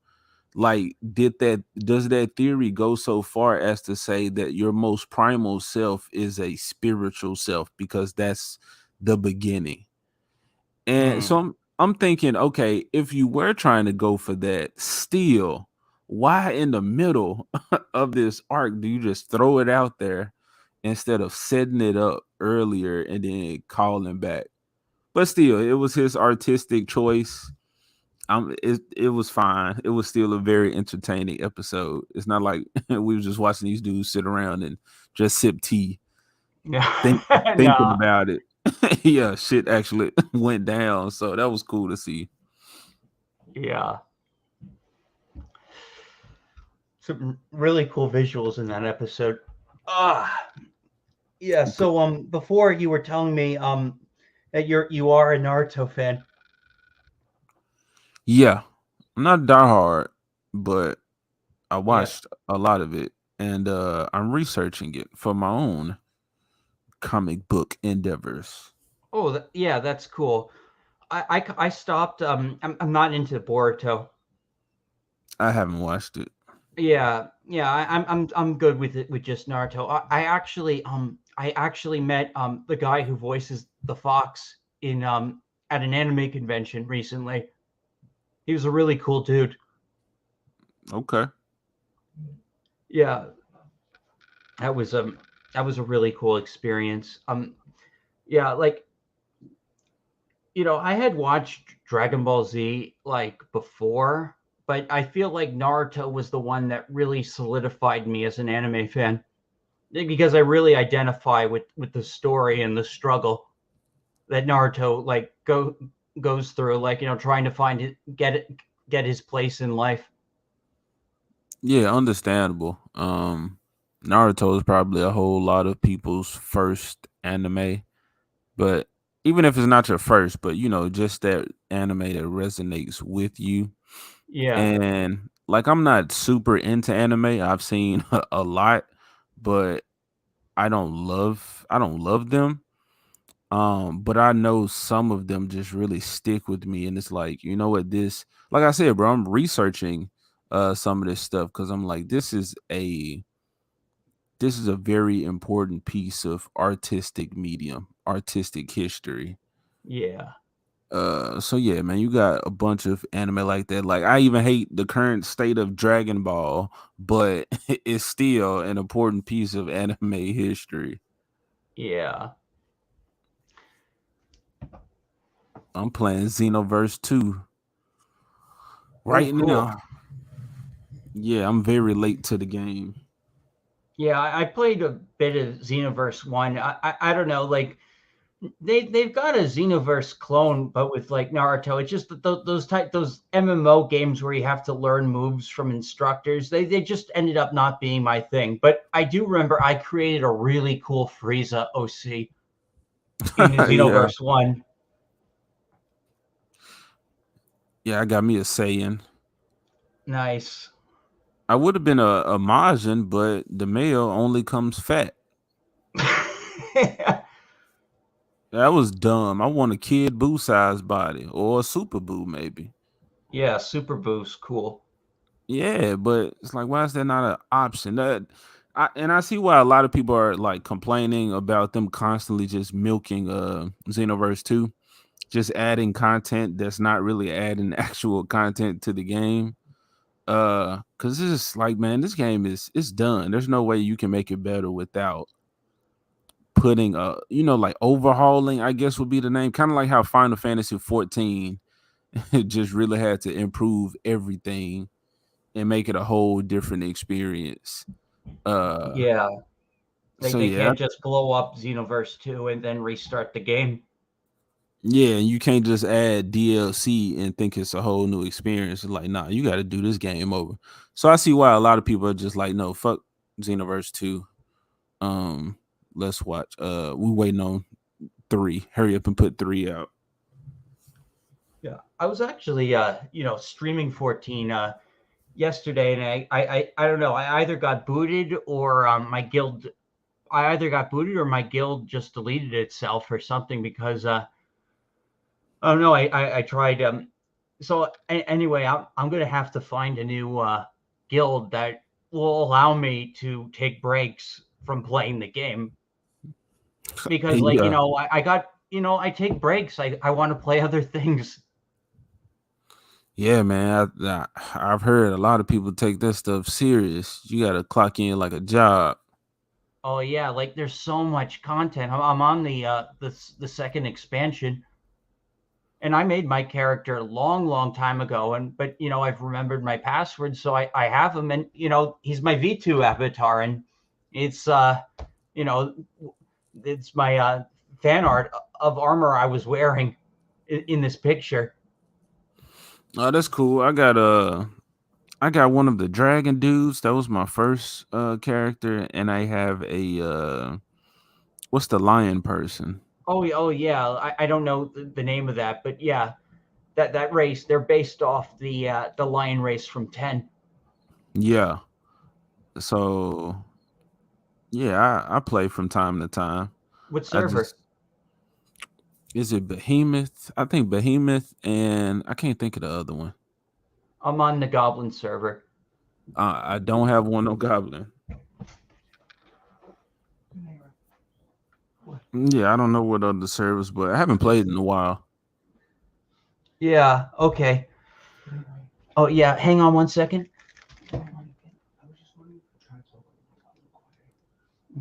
Like, does that theory go so far as to say that your most primal self is a spiritual self because that's the beginning? And Hmm. so I'm thinking, okay, if you were trying to go for that, still, why in the middle of this arc do you just throw it out there instead of setting it up earlier and then calling back? But still, it was his artistic choice. It was fine. It was still a very entertaining episode. It's not like we were just watching these dudes sit around and just sip tea, think thinking No. about it. Yeah, shit actually went down. So that was cool to see. Yeah. Some really cool visuals in that episode. Yeah. So before you were telling me that you are a Naruto fan. Yeah. I'm not diehard, but I Yeah. watched a lot of it, and I'm researching it for my own comic book endeavors. Oh, yeah, that's cool. I stopped. I'm not into Boruto. I haven't watched it. Yeah, yeah. I'm good with it with just Naruto. I actually met the guy who voices the fox in at an anime convention recently. He was a really cool dude. Okay. Yeah, that was a really cool experience. Yeah, like I had watched Dragon Ball Z like before, but I feel like Naruto was the one that really solidified me as an anime fan because I really identify with the story and the struggle that Naruto like goes through, like trying to find it, get his place in life. Yeah, understandable. Naruto is probably a whole lot of people's first anime, but even if it's not your first, but just that anime that resonates with you. Yeah, And like I'm not super into anime. I've seen a lot, but I don't love them. But I know some of them just really stick with me, and it's like, you know what, this, like I said, bro, I'm researching some of this stuff because I'm like, this is a very important piece of artistic medium, artistic history. yeah, So yeah, man, you got a bunch of anime like that. Like I even hate the current state of Dragon Ball, but it's still an important piece of anime history. yeah. I'm playing Xenoverse 2 Oh, right cool. now. Yeah, I'm very late to the game. Yeah, I played a bit of Xenoverse One. I don't know, like they've got a Xenoverse clone, but with like Naruto. It's just that those MMO games where you have to learn moves from instructors. They just ended up not being my thing. But I do remember I created a really cool Frieza OC in Yeah. Xenoverse One. Yeah, I got me a Saiyan. Nice. I would have been a Majin, but the male only comes fat. That was dumb. I want a Kid Buu size body or a Super Buu maybe. Yeah, Super Boost, cool. Yeah, but it's like, why is that not an option? I see why a lot of people are like complaining about them constantly just milking Xenoverse 2, just adding content that's not really adding actual content to the game. Cause it's just like, man, this game it's done. There's no way you can make it better without putting like overhauling, I guess would be the name. Kind of like how Final Fantasy 14 just really had to improve everything and make it a whole different experience. Yeah, So they yeah, can't just blow up Xenoverse 2 and then restart the game. yeah, and you can't just add DLC and think it's a whole new experience. It's like, nah, you got to do this game over. So I see why a lot of people are just like, no, fuck Xenoverse 2. Let's watch. We waiting on 3. Hurry up and put 3 out. Yeah, I was actually streaming 14 yesterday, and I don't know. I either got booted or my guild. I either got booted or my guild just deleted itself or something because oh no, I tried. So anyway, I'm gonna have to find a new guild that will allow me to take breaks from playing the game because like Yeah, I got I take breaks. I want to play other things. yeah, man. I've heard a lot of people take this stuff serious. You got to clock in like a job. Oh yeah, like there's so much content. I'm on the second expansion. and I made my character a long time ago. But I've remembered my password, so I have him, and he's my V2 avatar, and it's you know, it's my fan art of armor I was wearing in this picture. Oh, that's cool. I got one of the dragon dudes. That was my first character, and I have a what's the lion person? Oh yeah. I don't know the name of that, but yeah, that race, they're based off the lion race from 10. Yeah. So yeah, I play from time to time. What I server? just is it Behemoth? I think Behemoth, and I can't think of the other one. I'm on the Goblin server. I don't have one no goblin. Yeah, I don't know what other servers, but I haven't played in a while. Yeah, okay. Oh yeah, hang on one second.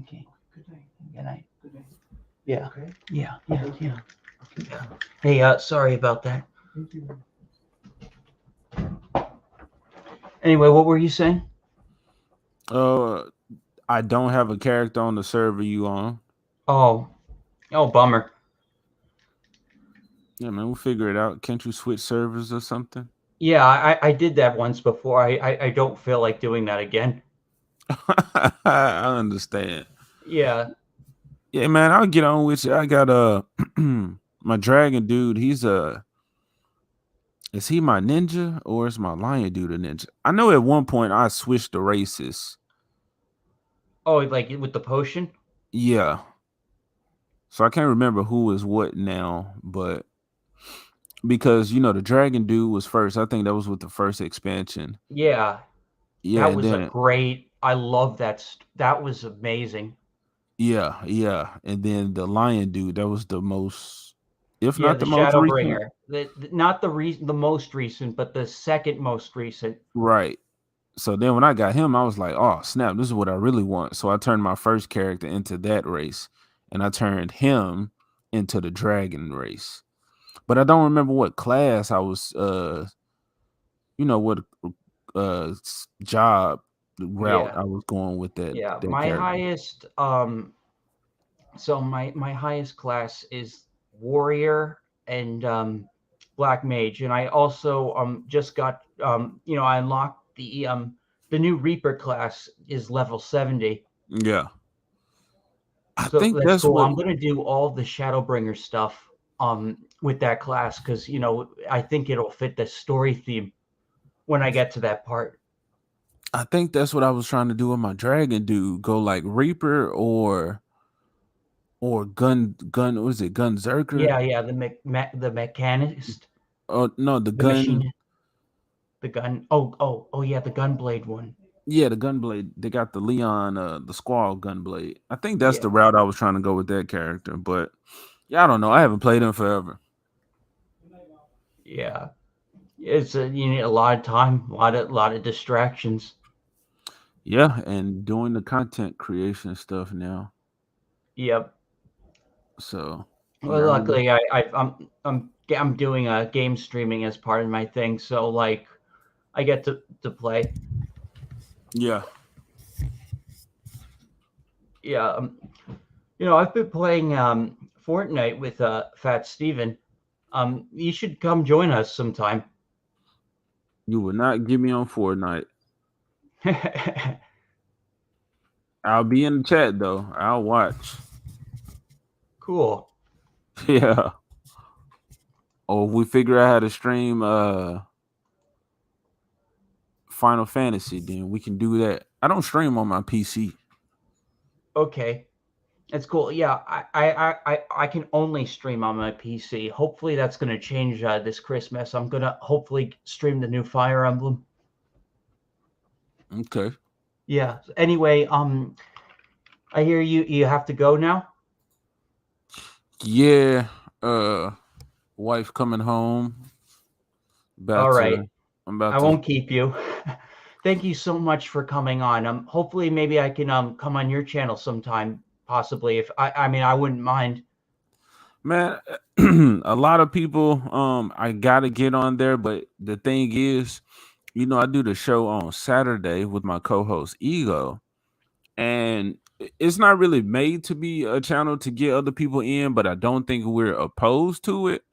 Okay. Good night. Yeah. Yeah. Hey, sorry about that. Anyway, what were you saying? I don't have a character on the server you on. Oh, bummer. Yeah, man, we'll figure it out. Can't you switch servers or something? Yeah, I did that once before. I don't feel like doing that again. I understand. Yeah. Yeah, man, I'll get on with you. I got my dragon dude. Is he my ninja or is my lion dude a ninja? I know at one point I switched the races. Oh, like with the potion? Yeah. So I can't remember who is what now, but because the dragon dude was first. I think that was with the first expansion. Yeah. Yeah, That and was a then great. I love that. That was amazing. yeah. And then the lion dude, that was the most, if Yeah, not the the most recent. Shadowbringer. Not the most recent, but the second most recent. Right. So then when I got him, I was like, oh, snap, this is what I really want. So I turned my first character into that race, and I turned him into the dragon race. But I don't remember what class I was, what job route Yeah. I was going with Yeah. that My character. highest so my highest class is warrior and black mage, and I also just got I unlocked the new reaper class is level 70. Yeah. I So think that's that's cool. what I'm gonna do all the Shadowbringer stuff with that class because I think it'll fit the story theme when I get to that part. I think that's what I was trying to do with my dragon dude. Go like Reaper or gun was it Gunzerker? Yeah, the mechanist, Oh no, the the gun. machine, the gun. Oh yeah, the gunblade one. Yeah, the gunblade. They got the Leon, the Squall gunblade. I think that's Yeah, the route I was trying to go with that character. But yeah, I don't know. I haven't played him forever. yeah. You need a lot of time, a lot of distractions. Yeah, and doing the content creation stuff now. Yep. So Well, yeah, I really, luckily, I'm doing a game streaming as part of my thing, so like I get to play. yeah. Yeah. I've been playing Fortnite with Fat Steven. You should come join us sometime. You would not get me on Fortnite. I'll be in the chat though. I'll watch. Cool. Yeah. Or if we figure out how to stream Final Fantasy, then we can do that. I don't stream on my PC. Okay. That's cool. Yeah, I can only stream on my PC. Hopefully that's going to change this Christmas. I'm going to hopefully stream the new Fire Emblem. Okay. Yeah. Anyway, I hear you have to go now. Yeah. Wife coming home. All right. I'm about I to. won't keep you. Thank you so much for coming on. Hopefully maybe I can come on your channel sometime, possibly. If I mean I wouldn't mind. Man, a lot of people I gotta get on there, but the thing is, I do the show on Saturday with my co-host Ego, and it's not really made to be a channel to get other people in, but I don't think we're opposed to it.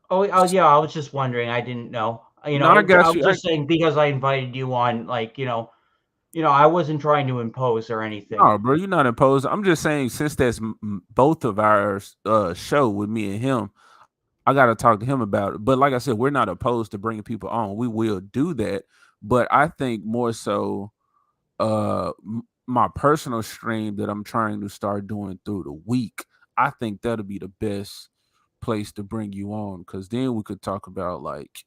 Oh yeah, I was just wondering. I didn't know. No, I I got was you. just saying because I invited you on, like, I wasn't trying to impose or anything. No, bro, you're not imposed. I'm just saying, since that's both of our show with me and him, I got to talk to him about it. But like I said, we're not opposed to bringing people on. We will do that. But I think more so, my personal stream that I'm trying to start doing through the week, I think that'll be the best place to bring you on, because then we could talk about like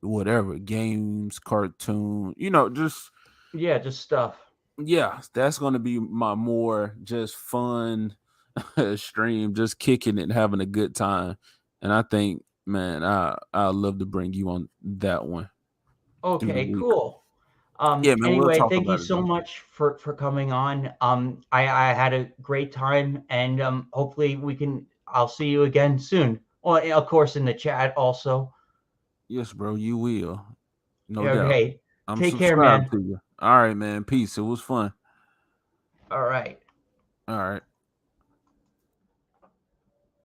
whatever games, cartoon, just Yeah, just stuff. yeah, that's gonna be my more just fun stream, just kicking it and having a good time. And I think, man, I love to bring you on that one through the Okay, week. cool. Yeah, man, we'll Anyway, talk thank you about it so though. much for coming on. I had a great time, and hopefully I'll see you again soon. Well, of course, in the chat also. Yes, bro, you will. No doubt. Okay, I'm take care, subscribed man. to you. All right, man. Peace. It was fun. All right. All right.